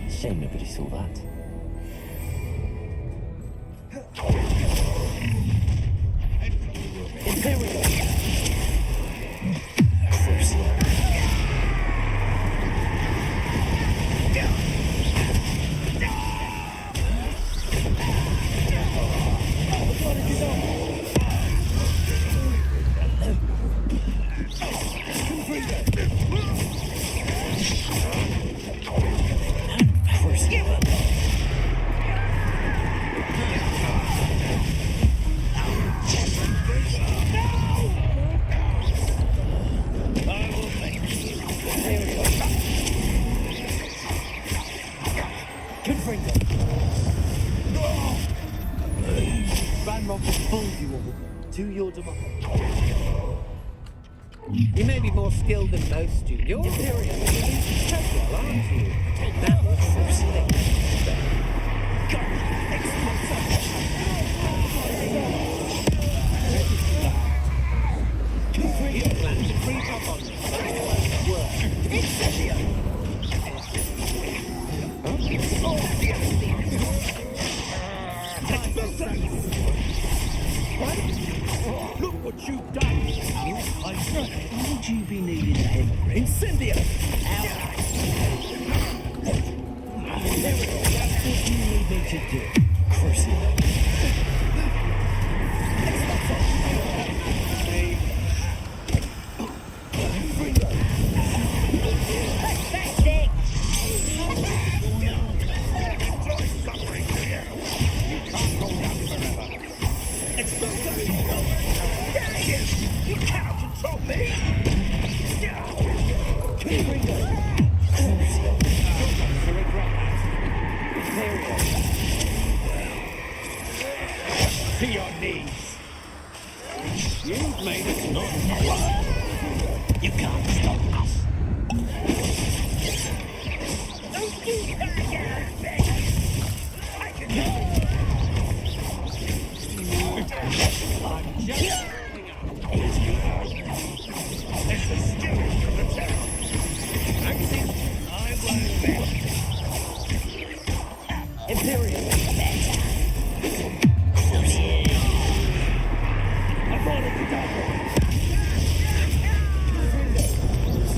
Shame nobody saw that. Imperial! To your democracy. You may be more skilled than most, Stu. You're Imperial. Well, aren't you? Take that was You plan to creep up on me. Look what you've done! Would you be needing a head? Incendio! That's what you need me to do. Crucible. You cannot control me! To your knees. You've made us not. You can't stop us. Don't you I can do I'm just This is still from the terror. Maxine, I won't bet. Imperial. I thought it was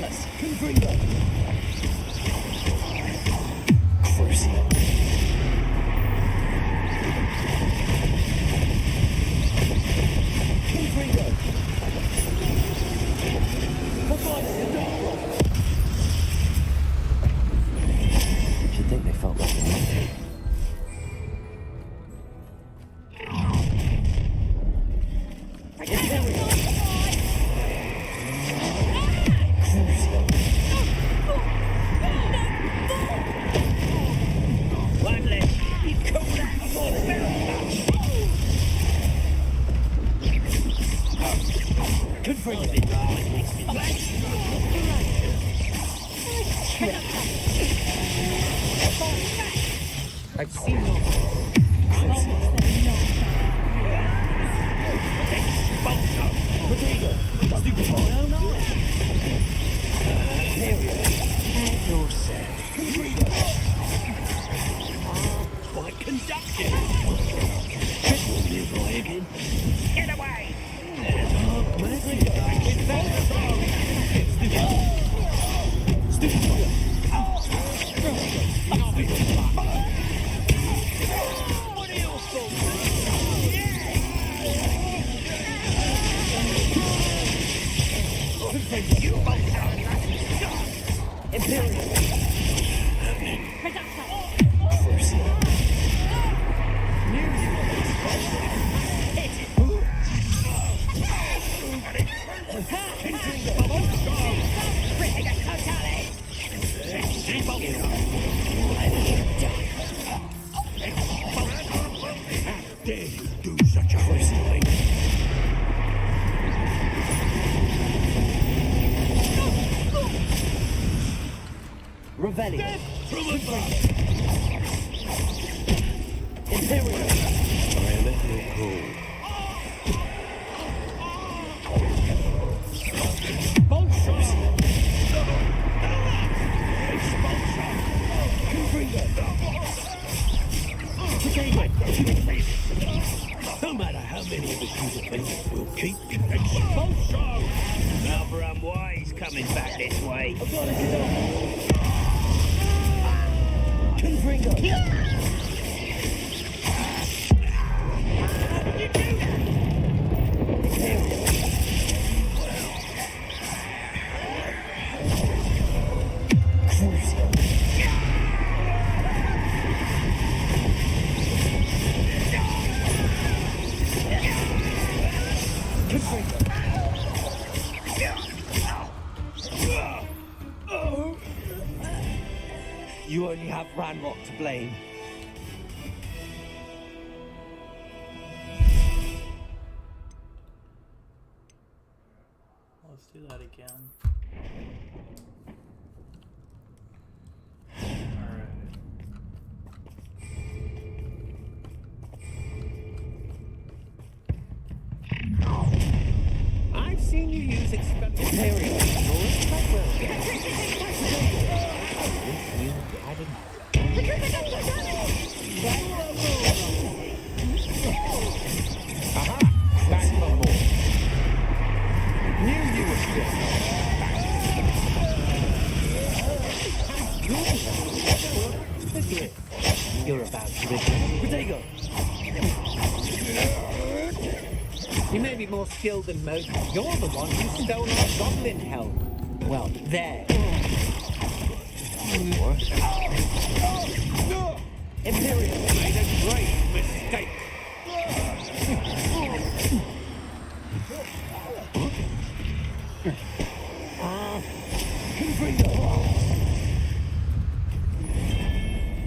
Alice, Confringo. Crucial. Confringo. You'd think they felt like it. One less. You call that a more Confringo. I've seen your... Quite conductive. Get away! Dare you do such a crazy thing? Revelio. Imperial. I am at your call. No matter how many of us you defend, we'll keep expulsion. Another unwise coming back this way. Confringo. You only have Ranrock to blame. Let's do that again. I've seen you use experimental. Aha! Back for more. Knew you were good. You're about to return. Protego. You may be more skilled than most. You're the one who stole our goblin help. Well, there. Imperial. Made a great mistake.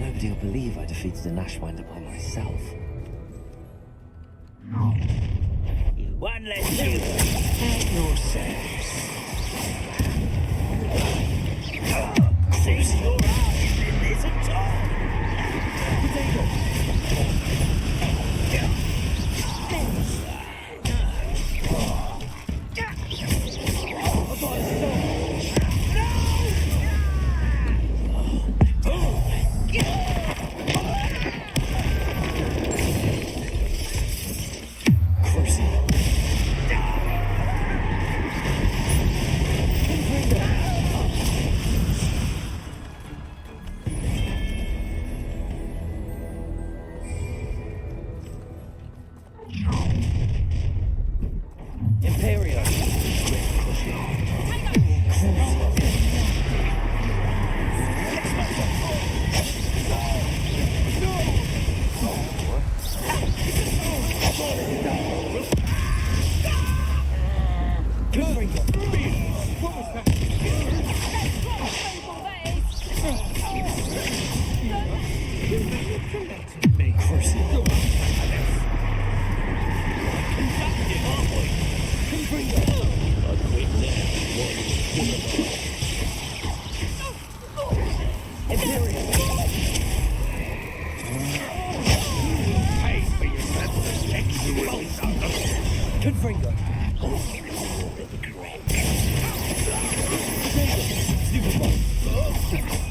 Nobody will believe I defeated an Ashwinder by myself. One less shield. Yourselves. See your eyes in this at all. Confringo.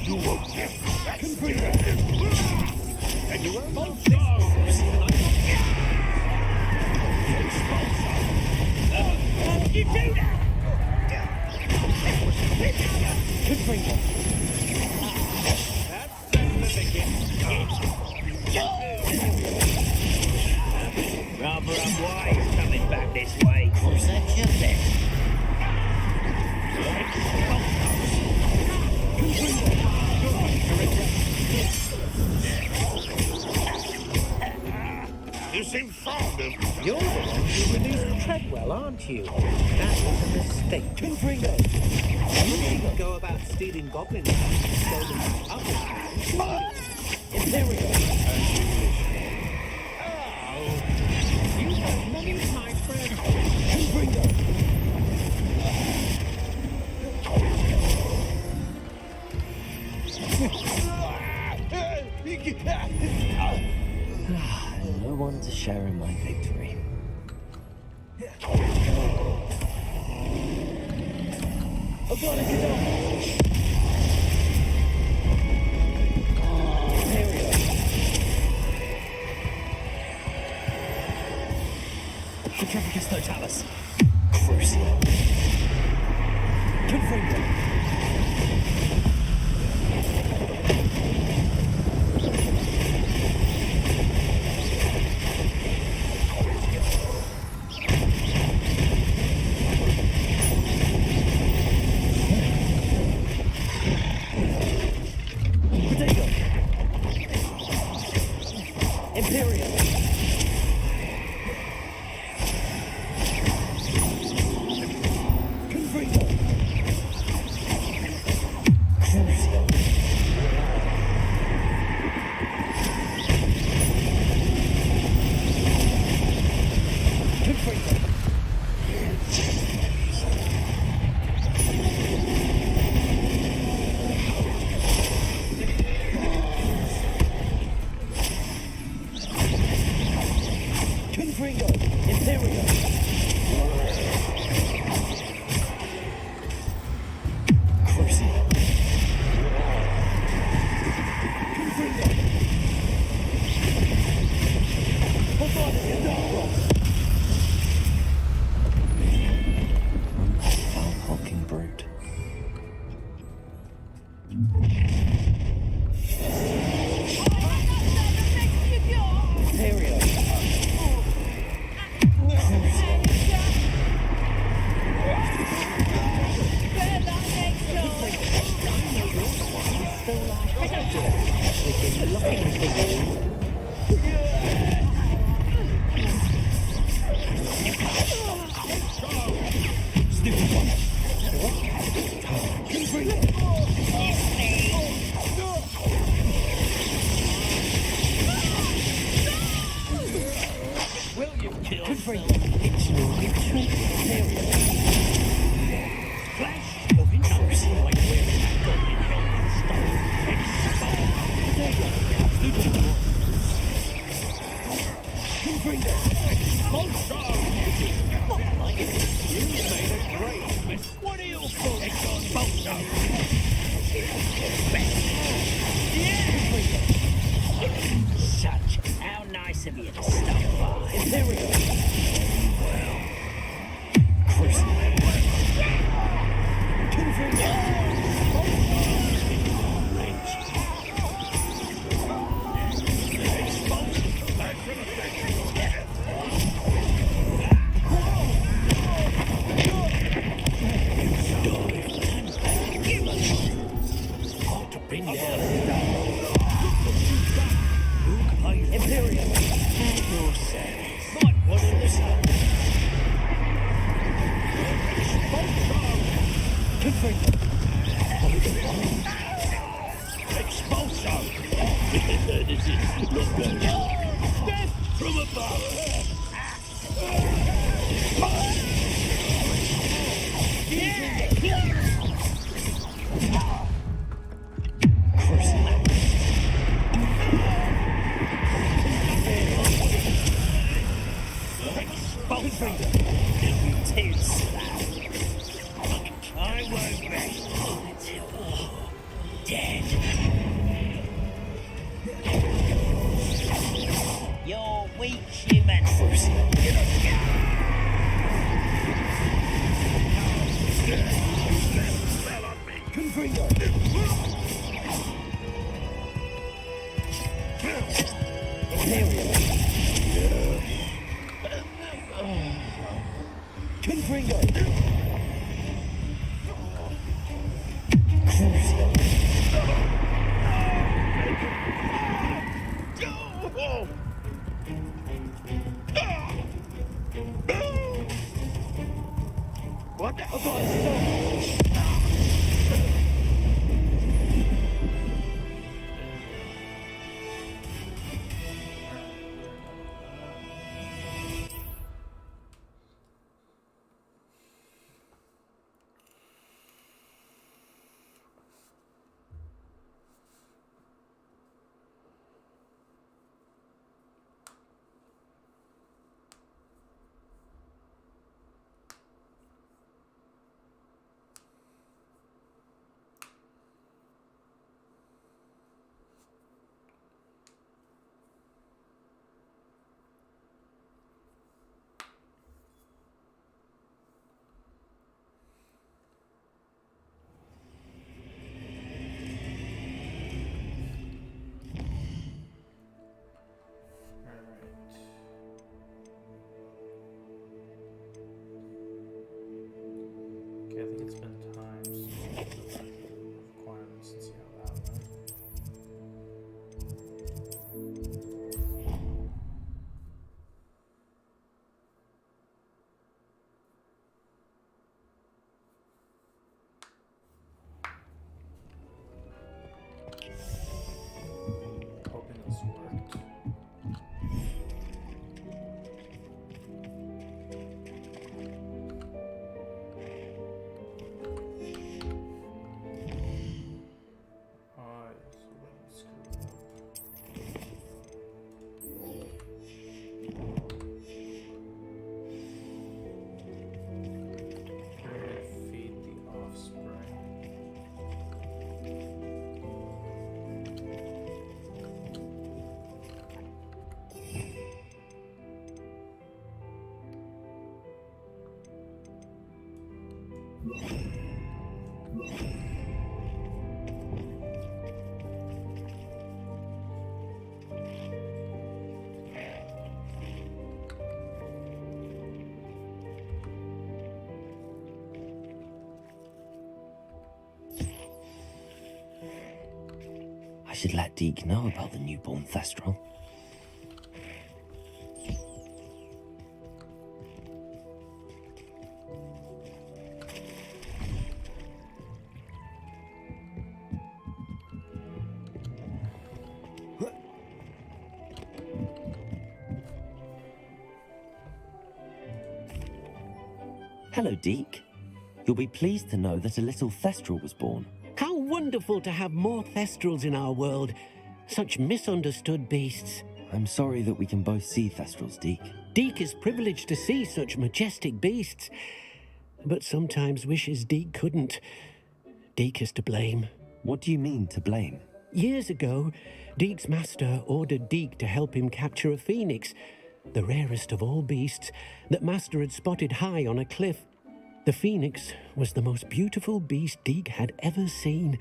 You won't get that. And you won't both you do that! Confringo. That's rather unwise coming back this way. Was that your bet? You seem fond of... You're the one who released Treadwell, aren't you? That was a mistake. Confringo. You didn't go about stealing goblins and stolen others. Imperial. You have many, my friend. Confringo. No one to share in my victory. Petrificus Totalis. Crucio. Confringo. Imperial. Confringo. Crucio. Confringo. Confringo. Imperial. Crucio. Confringo. Foul hulking brute. Imperial. It's your victory. Flash of injury like wearing that goblin helmet What are you for? Expulso. Such how nice of you to stop by. Imperial. Well. Imperial. Might want to listen. Confringo. Expulso. This is not good. Death from above. Yeah. Confringo! There we go. Confringo! What the Okay, I think it's been time, so I'll go back to the requirements and see how that went. Hoping this worked. Feed the offspring. I should let Deke know about the newborn Thestral. Hello, Deke. You'll be pleased to know that a little Thestral was born. How wonderful to have more Thestrals in our world. Such misunderstood beasts. I'm sorry that we can both see Thestrals, Deke. Deke is privileged to see such majestic beasts, but sometimes wishes Deke couldn't. Deke is to blame. What do you mean, to blame? Years ago, Deke's master ordered Deke to help him capture a phoenix, the rarest of all beasts, that master had spotted high on a cliff. The phoenix was the most beautiful beast Deke had ever seen.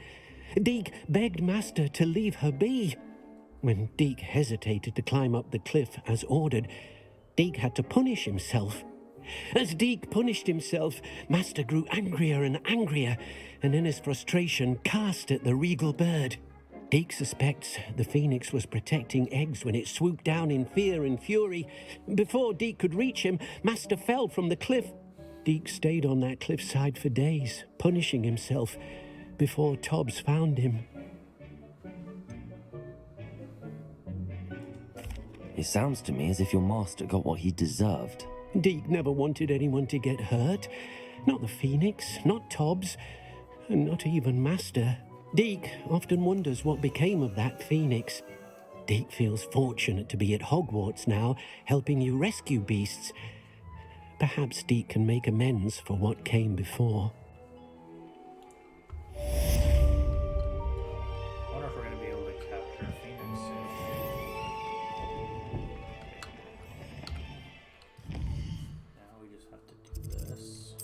Deke begged master to leave her be. When Deke hesitated to climb up the cliff as ordered, Deke had to punish himself. As Deke punished himself, master grew angrier and angrier, and in his frustration cast at the regal bird. Deke suspects the phoenix was protecting eggs when it swooped down in fear and fury. Before Deke could reach him, master fell from the cliff. Deke stayed on that cliffside for days, punishing himself, before Tobbs found him. It sounds to me as if your master got what he deserved. Deke never wanted anyone to get hurt. Not the phoenix, not Tobbs, and not even master. Deke often wonders what became of that phoenix. Deke feels fortunate to be at Hogwarts now, helping you rescue beasts. Perhaps Deke can make amends for what came before. I wonder if we're going to be able to capture a phoenix soon. Now we just have to do this.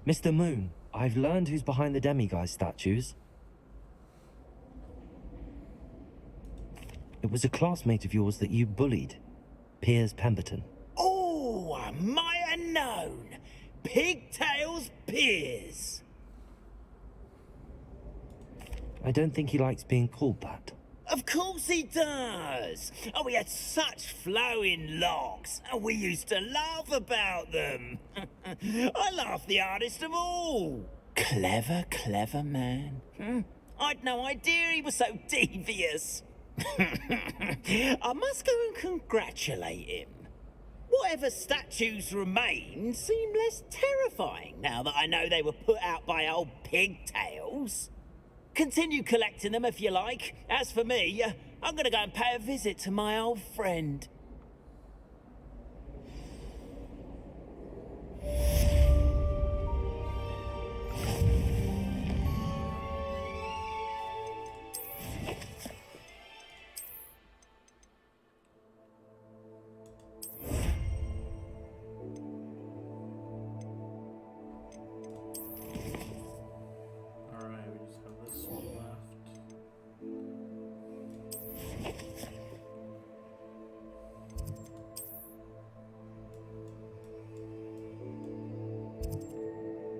Mr. Moon, I've learned who's behind the demiguise statues. It was a classmate of yours that you bullied, Piers Pemberton. Oh, I might have known. Pigtails Piers. I don't think he likes being called that. Of course he does. Oh, he had such flowing locks, and we used to laugh about them. I laughed the hardest of all. Clever, clever man. I'd no idea he was so devious. I must go and congratulate him. Whatever statues remain seem less terrifying now that I know they were put out by old pigtails. Continue collecting them if you like. As for me, I'm gonna go and pay a visit to my old friend. Alright, we just have this one left.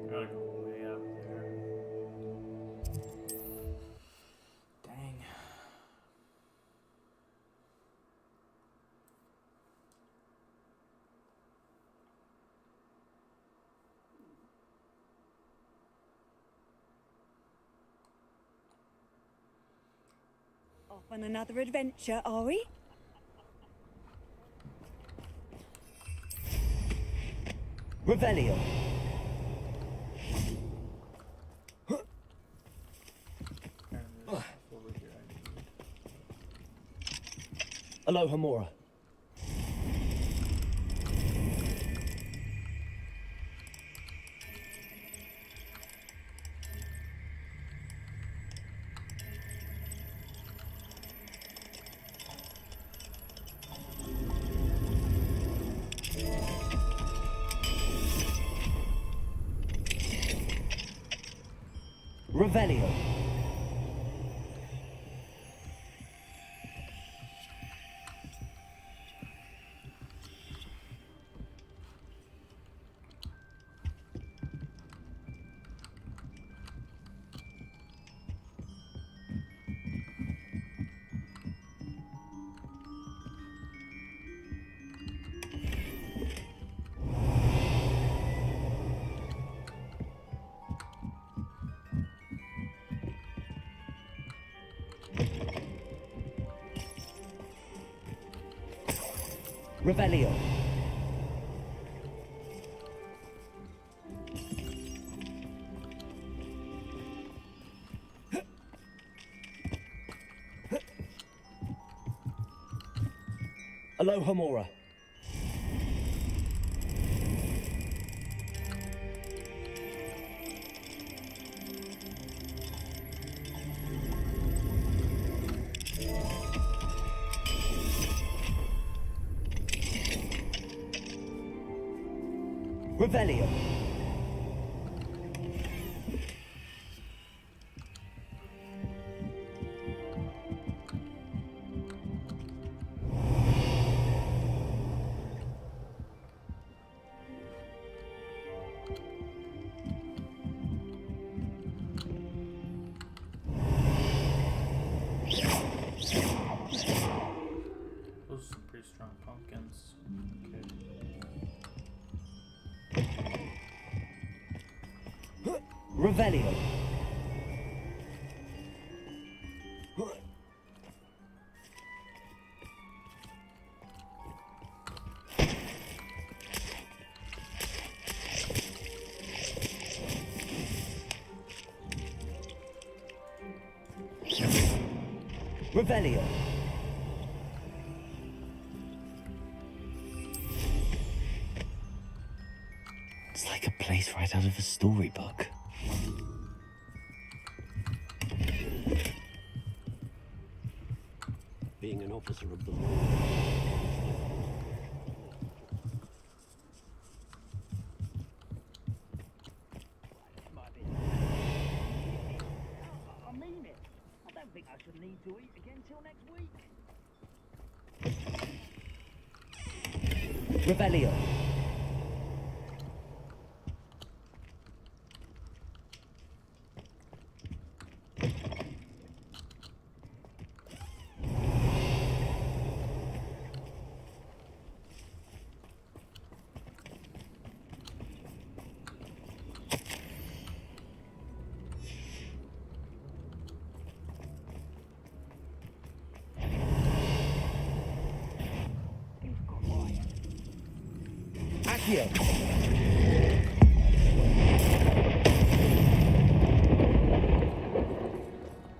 Gotta go way up there. Dang. Off on another adventure, are we? Revelio. Over here, I need. Aloha Mora. Revelio. Revelio. Aloha Mora. Revelio. Those are some pretty strong pumpkins. Okay. Revelio. Revelio. It's like a place right out of a storybook. Being an officer of the law. Revelio. Accio.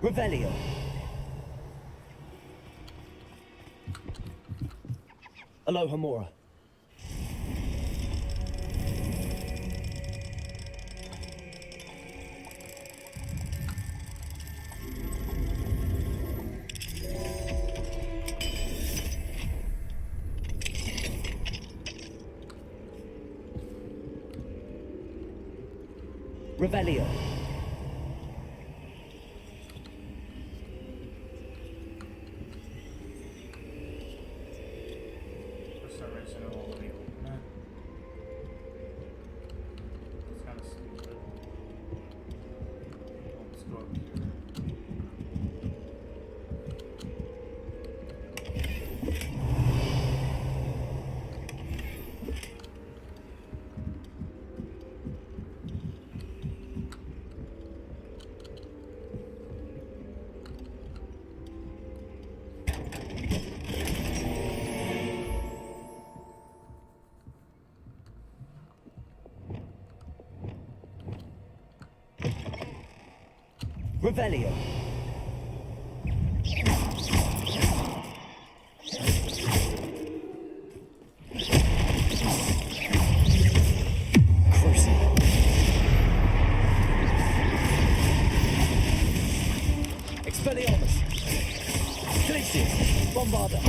Revelio. Aloha Mora. Revelio. For some reason it won't let me open it. It's kind of stupid. Let's go up here. Revelio. Crucible. Expelliarmus. Glacius. Bombarda.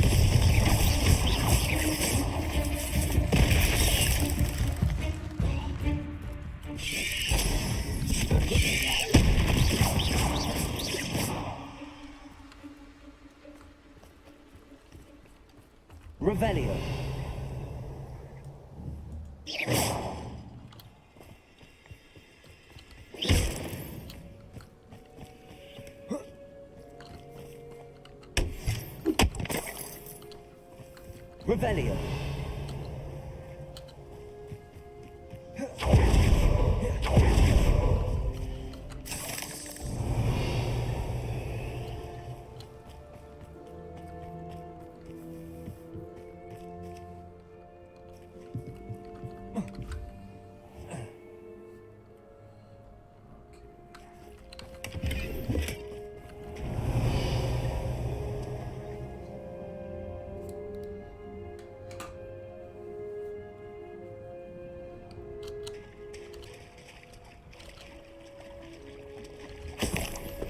Revelio. Revelio.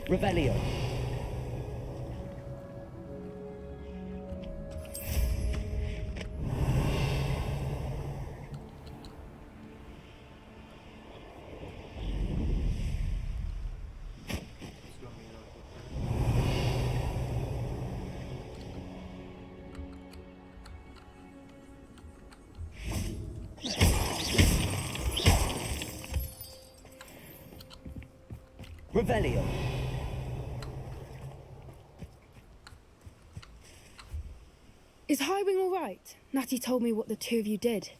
Revelio. Revelio. Is Highwing all right? Natty told me what the two of you did.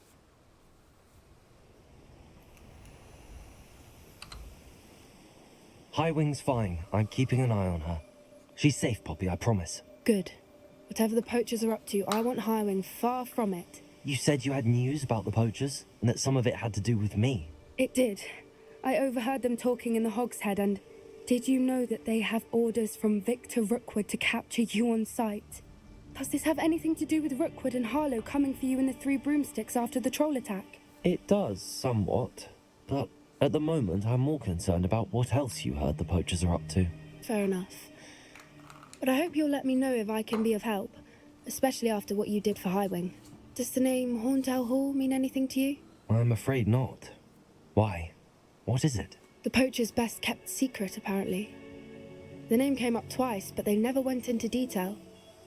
Highwing's fine. I'm keeping an eye on her. She's safe, Poppy, I promise. Good. Whatever the poachers are up to, I want Highwing far from it. You said you had news about the poachers, and that some of it had to do with me. It did. I overheard them talking in the Hogshead, and did you know that they have orders from Victor Rookwood to capture you on sight? Does this have anything to do with Rookwood and Harlow coming for you in the Three Broomsticks after the troll attack? It does, somewhat. But at the moment, I'm more concerned about what else you heard the poachers are up to. Fair enough. But I hope you'll let me know if I can be of help, especially after what you did for Highwing. Does the name Horndale Hall mean anything to you? I'm afraid not. Why? What is it? The poacher's best kept secret, apparently. The name came up twice, but they never went into detail.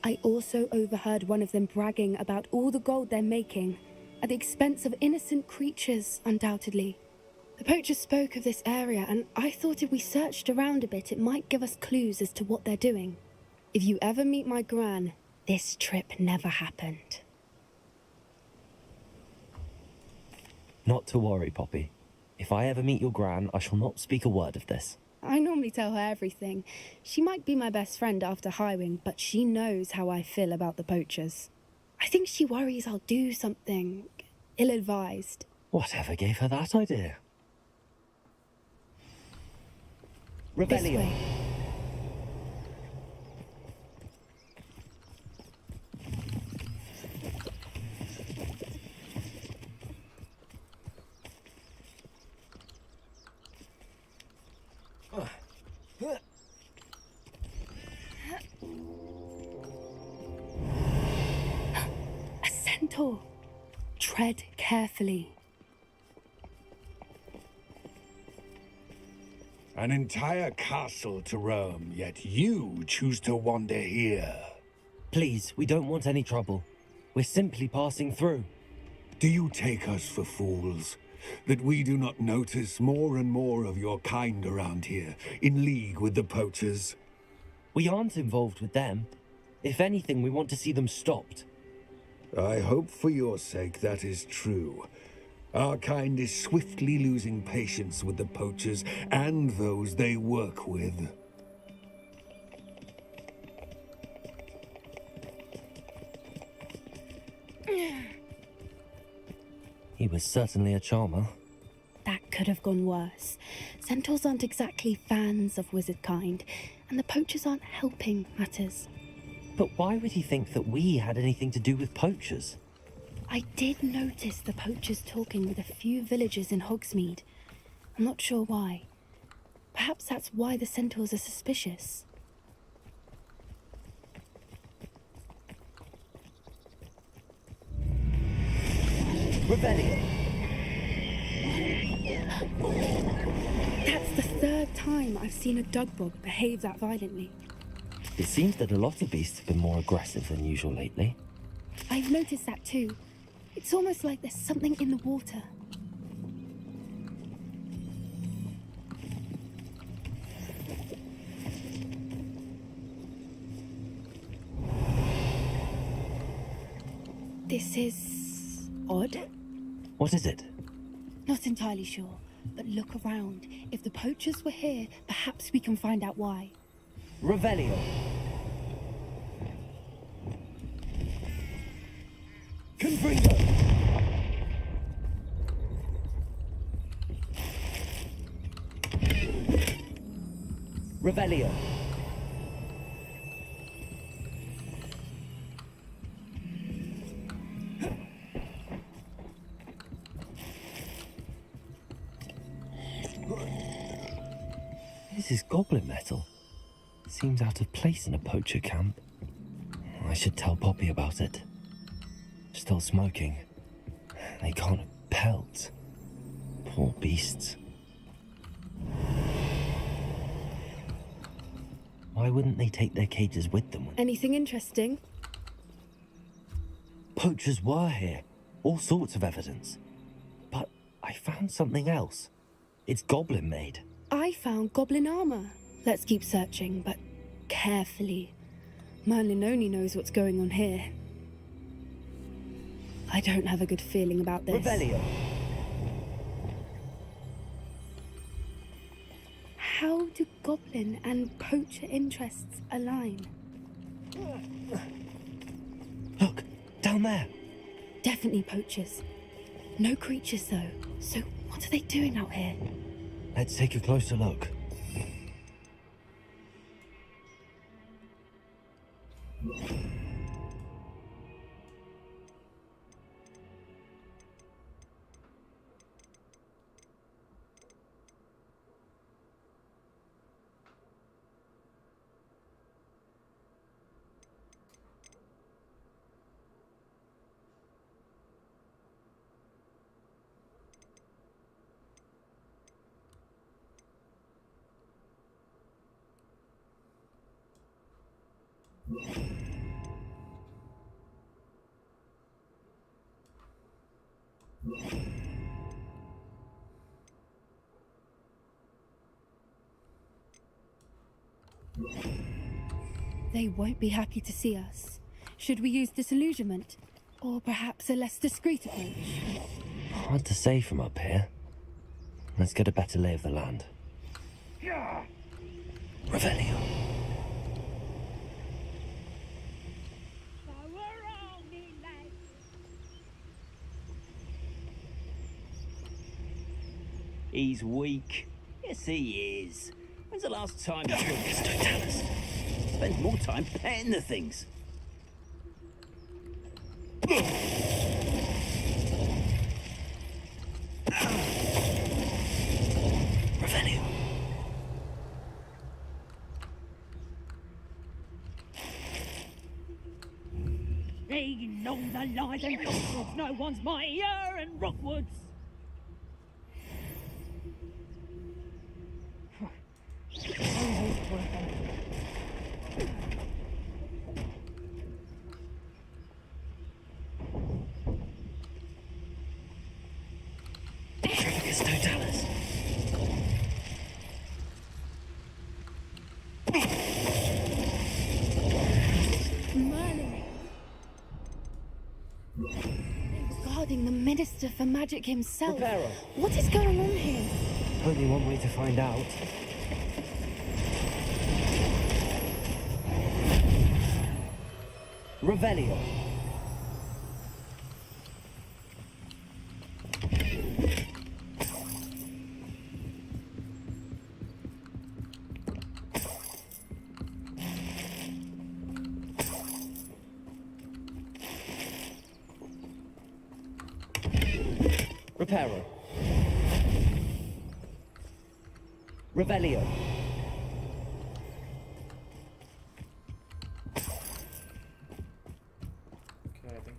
I also overheard one of them bragging about all the gold they're making, at the expense of innocent creatures, undoubtedly. The poacher spoke of this area, and I thought if we searched around a bit, it might give us clues as to what they're doing. If you ever meet my gran, this trip never happened. Not to worry, Poppy. If I ever meet your gran, I shall not speak a word of this. I normally tell her everything. She might be my best friend after Highwing, but she knows how I feel about the poachers. I think she worries I'll do something ill-advised. Whatever gave her that idea? This Revelio. way. A centaur. Tread carefully. An entire castle to roam, yet you choose to wander here. Please, we don't want any trouble. We're simply passing through. Do you take us for fools? That we do not notice more and more of your kind around here, in league with the poachers? We aren't involved with them. If anything, we want to see them stopped. I hope for your sake that is true. Our kind is swiftly losing patience with the poachers and those they work with. He was certainly a charmer. That could have gone worse. Centaurs aren't exactly fans of wizard kind, and the poachers aren't helping matters. But why would he think that we had anything to do with poachers? I did notice the poachers talking with a few villagers in Hogsmeade. I'm not sure why. Perhaps that's why the centaurs are suspicious. Revelio. That's the third time I've seen a dugbog behave that violently. It seems that a lot of beasts have been more aggressive than usual lately. I've noticed that too. It's almost like there's something in the water. This is odd. What is it? Not entirely sure, but look around. If the poachers were here, perhaps we can find out why. Revelio. Confringo! Revelio. This is goblin metal. Seems out of place in a poacher camp. I should tell Poppy about it. Still smoking. They can't have pelts. Poor beasts. Why wouldn't they take their cages with them? Anything interesting? Poachers were here. All sorts of evidence. But I found something else. It's goblin made. I found goblin armor. Let's keep searching, but carefully. Merlin only knows what's going on here. I don't have a good feeling about this. Revelio. How do goblin and poacher interests align? Look, down there. Definitely poachers. No creatures though. So what are they doing out here? Let's take a closer look. They won't be happy to see us. Should we use disillusionment? Or perhaps a less discreet approach? Hard to say from up here. Let's get a better lay of the land. Revelio. He's weak. Yes, he is. When's the last time you spend more time petting the things? Revelio. They know the lies and falsehoods. No one's mightier in Rockwoods. Merlin! They're guarding the Minister for Magic himself. Reparo. What is going on here? Only one way to find out. Revelio. Reparo. Revelio. Okay, I think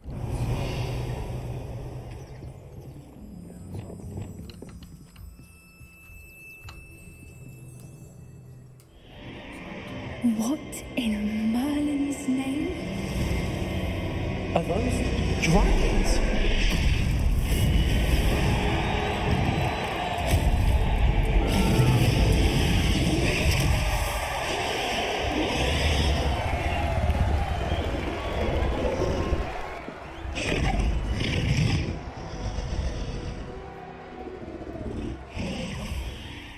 What in Merlin's name? Are those dragons?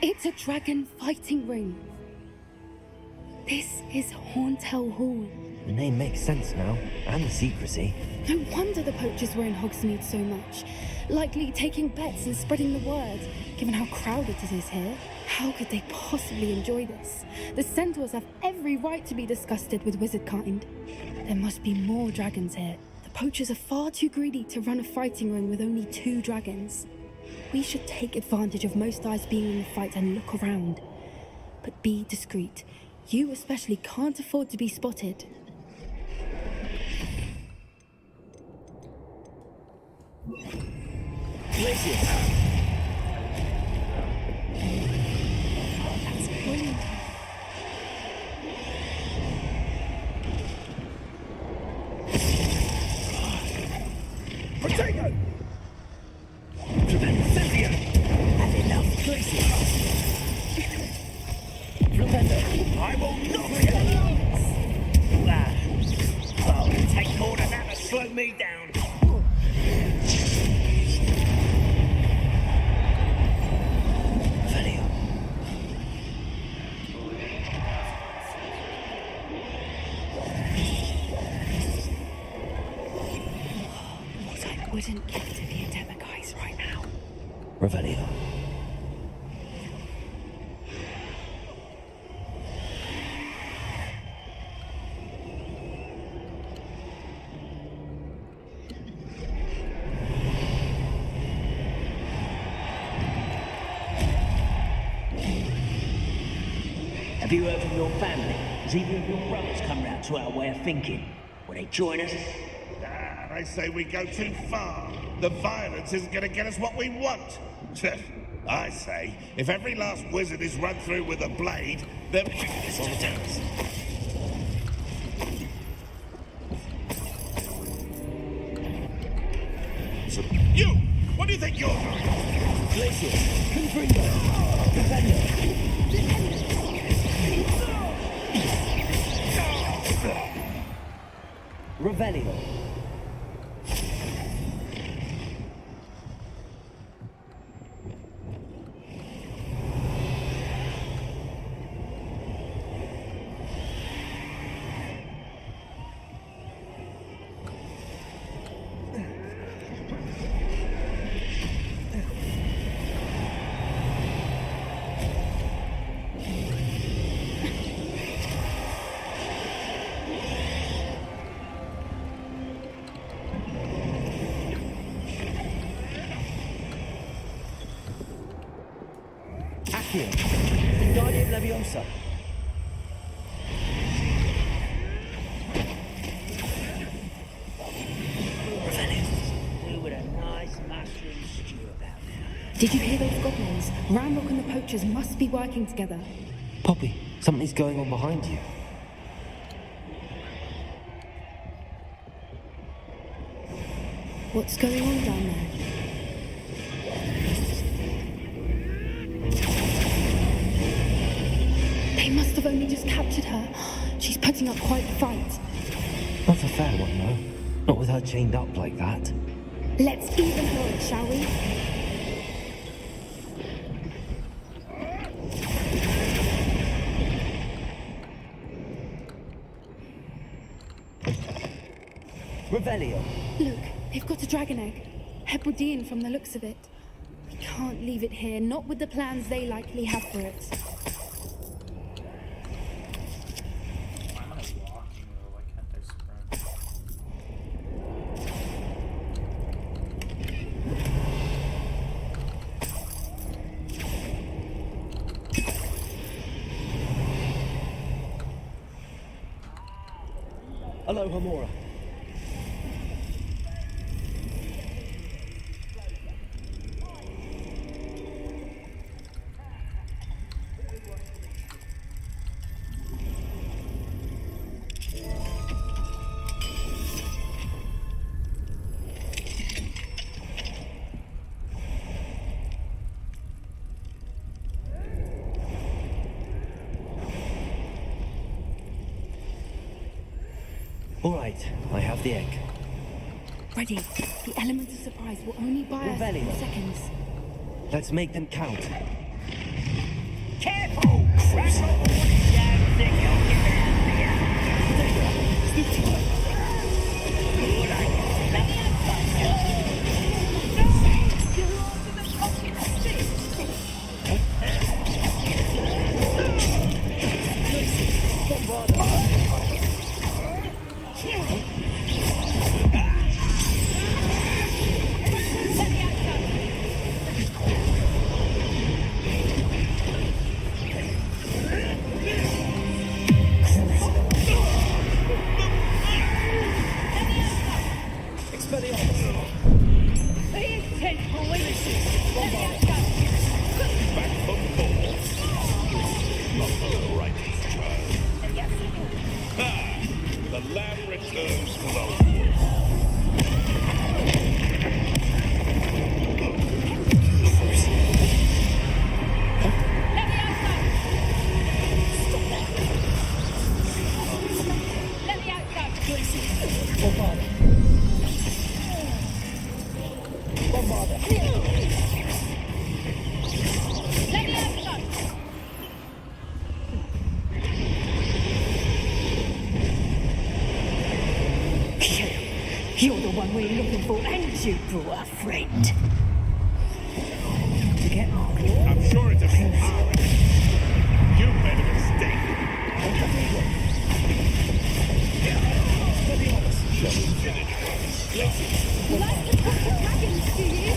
It's a dragon fighting ring. This is Hauntel Hall. The name makes sense now, and the secrecy. No wonder the poachers were in Hogsmeade so much. Likely taking bets and spreading the word, given how crowded it is here. How could they possibly enjoy this? The centaurs have every right to be disgusted with wizard kind. There must be more dragons here. The poachers are far too greedy to run a fighting ring with only 2 dragons. We should take advantage of most eyes being in the fight and look around. But be discreet. You especially can't afford to be spotted. Delicious. That's brilliant. Potato! Cynthia! Had enough places. I will knock you! Oh, it'll take more than that to slow me down. Revelio. What I wouldn't give to be a Demiguise right now. Revelio. Have you heard from your family? Has either of your brothers come round to our way of thinking? Will they join us? They say we go too far. The violence isn't going to get us what we want. I say, if every last wizard is run through with a blade, then... So, you! What do you think you're doing? Glacier, Confringo, Defender. Revelio. Accio, Wingardium Leviosa. With a nice mushroom stew about now. Did you hear those goblins? Ramrock and the poachers must be working together. Poppy, something's going on behind you. What's going on down there? They must have only just captured her. She's putting up quite the fight. Not a fair one, no. Not with her chained up like that. Let's even her it, shall we? Revelio. Look, they've got a dragon egg. Hebridean from the looks of it. We can't leave it here, not with the plans they likely have for it. Why am I walking though? Why can't I sprint? Aloha Mora. All right, I have the egg. Ready. The element of surprise will only buy us a few seconds. Let's make them count. Careful! That's not the one down thick, you'll give it The lamb returns to the wood. You're the one we're looking for, and you brought a friend. To get more glory. I'm sure it's a big pirate. You made a mistake. You like to talk to dragons, do you?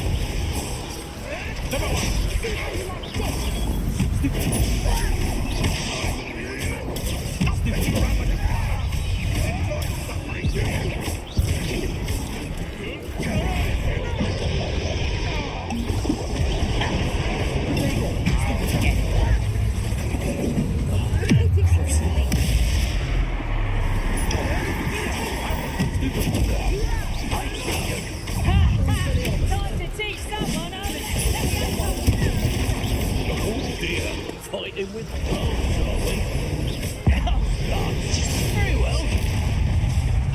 Time to teach fighting with bombs, are we? Oh, God. Very well.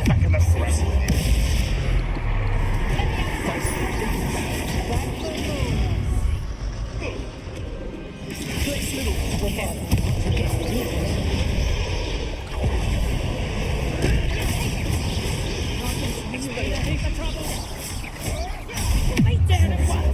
Back in the throne with you. Place little bravado. Ready for trouble? Wait there at once.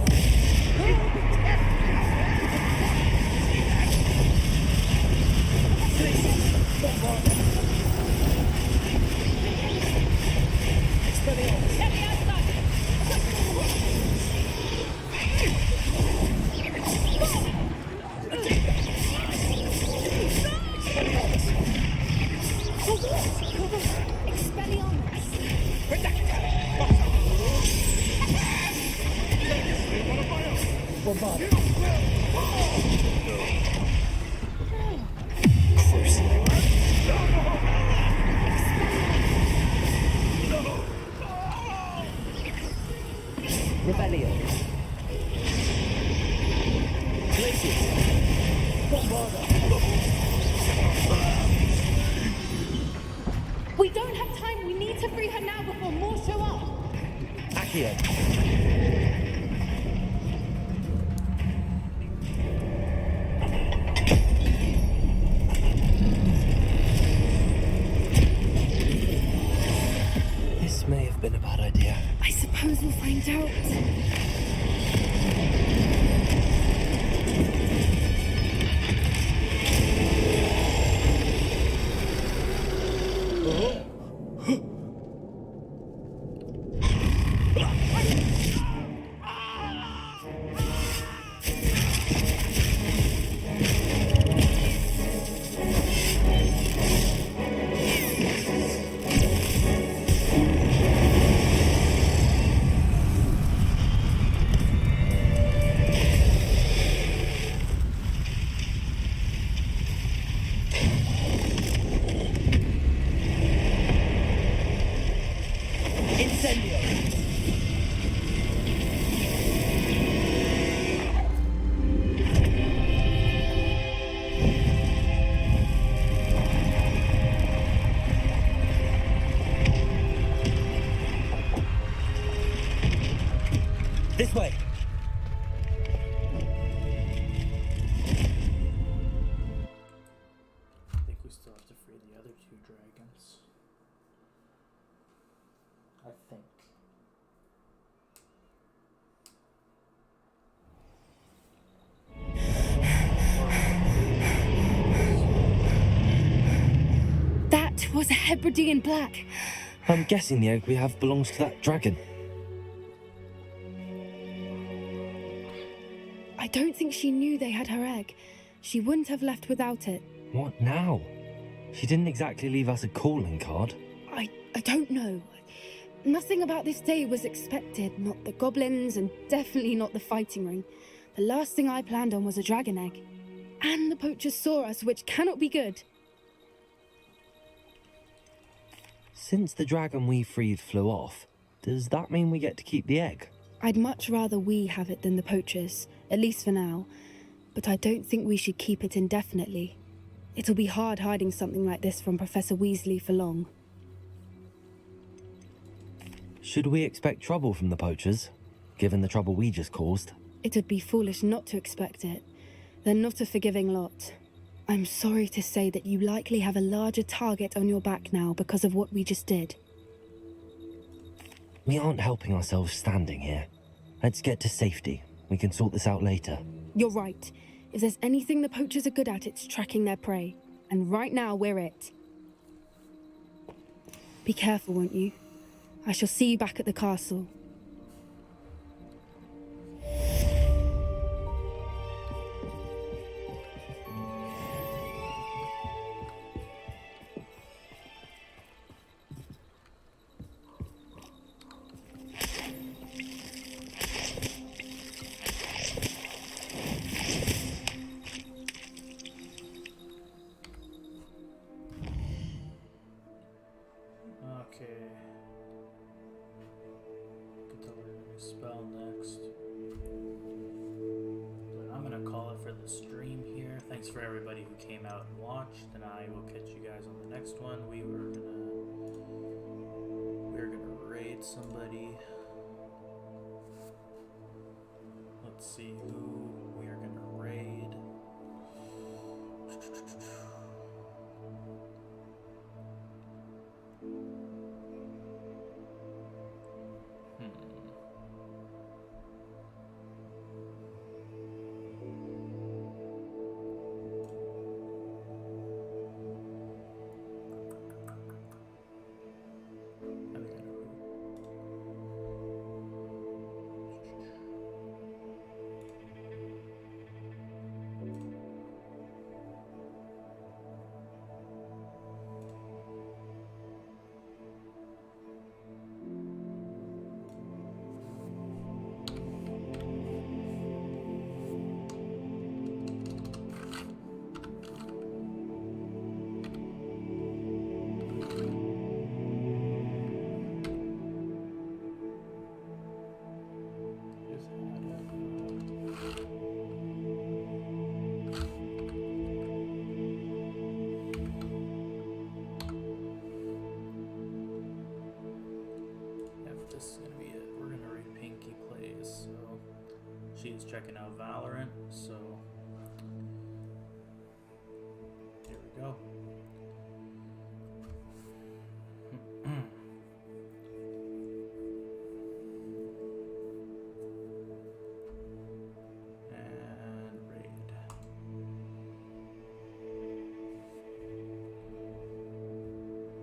Rebellion. We don't have time. We need to free her now before more show up. Accio. This may have been a bad idea. I suppose we'll find out. This way. I think we still have to free the other two dragons. I think. That was a Hebridean black. I'm guessing the egg we have belongs to that dragon. I don't think she knew they had her egg. She wouldn't have left without it. What now? She didn't exactly leave us a calling card. I don't know. Nothing about this day was expected. Not the goblins, and definitely not the fighting ring. The last thing I planned on was a dragon egg. And the poachers saw us, which cannot be good. Since the dragon we freed flew off, does that mean we get to keep the egg? I'd much rather we have it than the poachers, at least for now. But I don't think we should keep it indefinitely. It'll be hard hiding something like this from Professor Weasley for long. Should we expect trouble from the poachers, given the trouble we just caused? It'd be foolish not to expect it. They're not a forgiving lot. I'm sorry to say that you likely have a larger target on your back now because of what we just did. We aren't helping ourselves standing here. Let's get to safety. We can sort this out later. You're right. If there's anything the poachers are good at, it's tracking their prey. And right now, we're it. Be careful, won't you? I shall see you back at the castle. Okay. Get to learn a new spell next. But I'm gonna call it for the stream here. Thanks thanks for everybody who came out and watched, and I will catch you guys on the next one. We're gonna raid somebody. Let's see who we are gonna raid. Checking out Valorant, so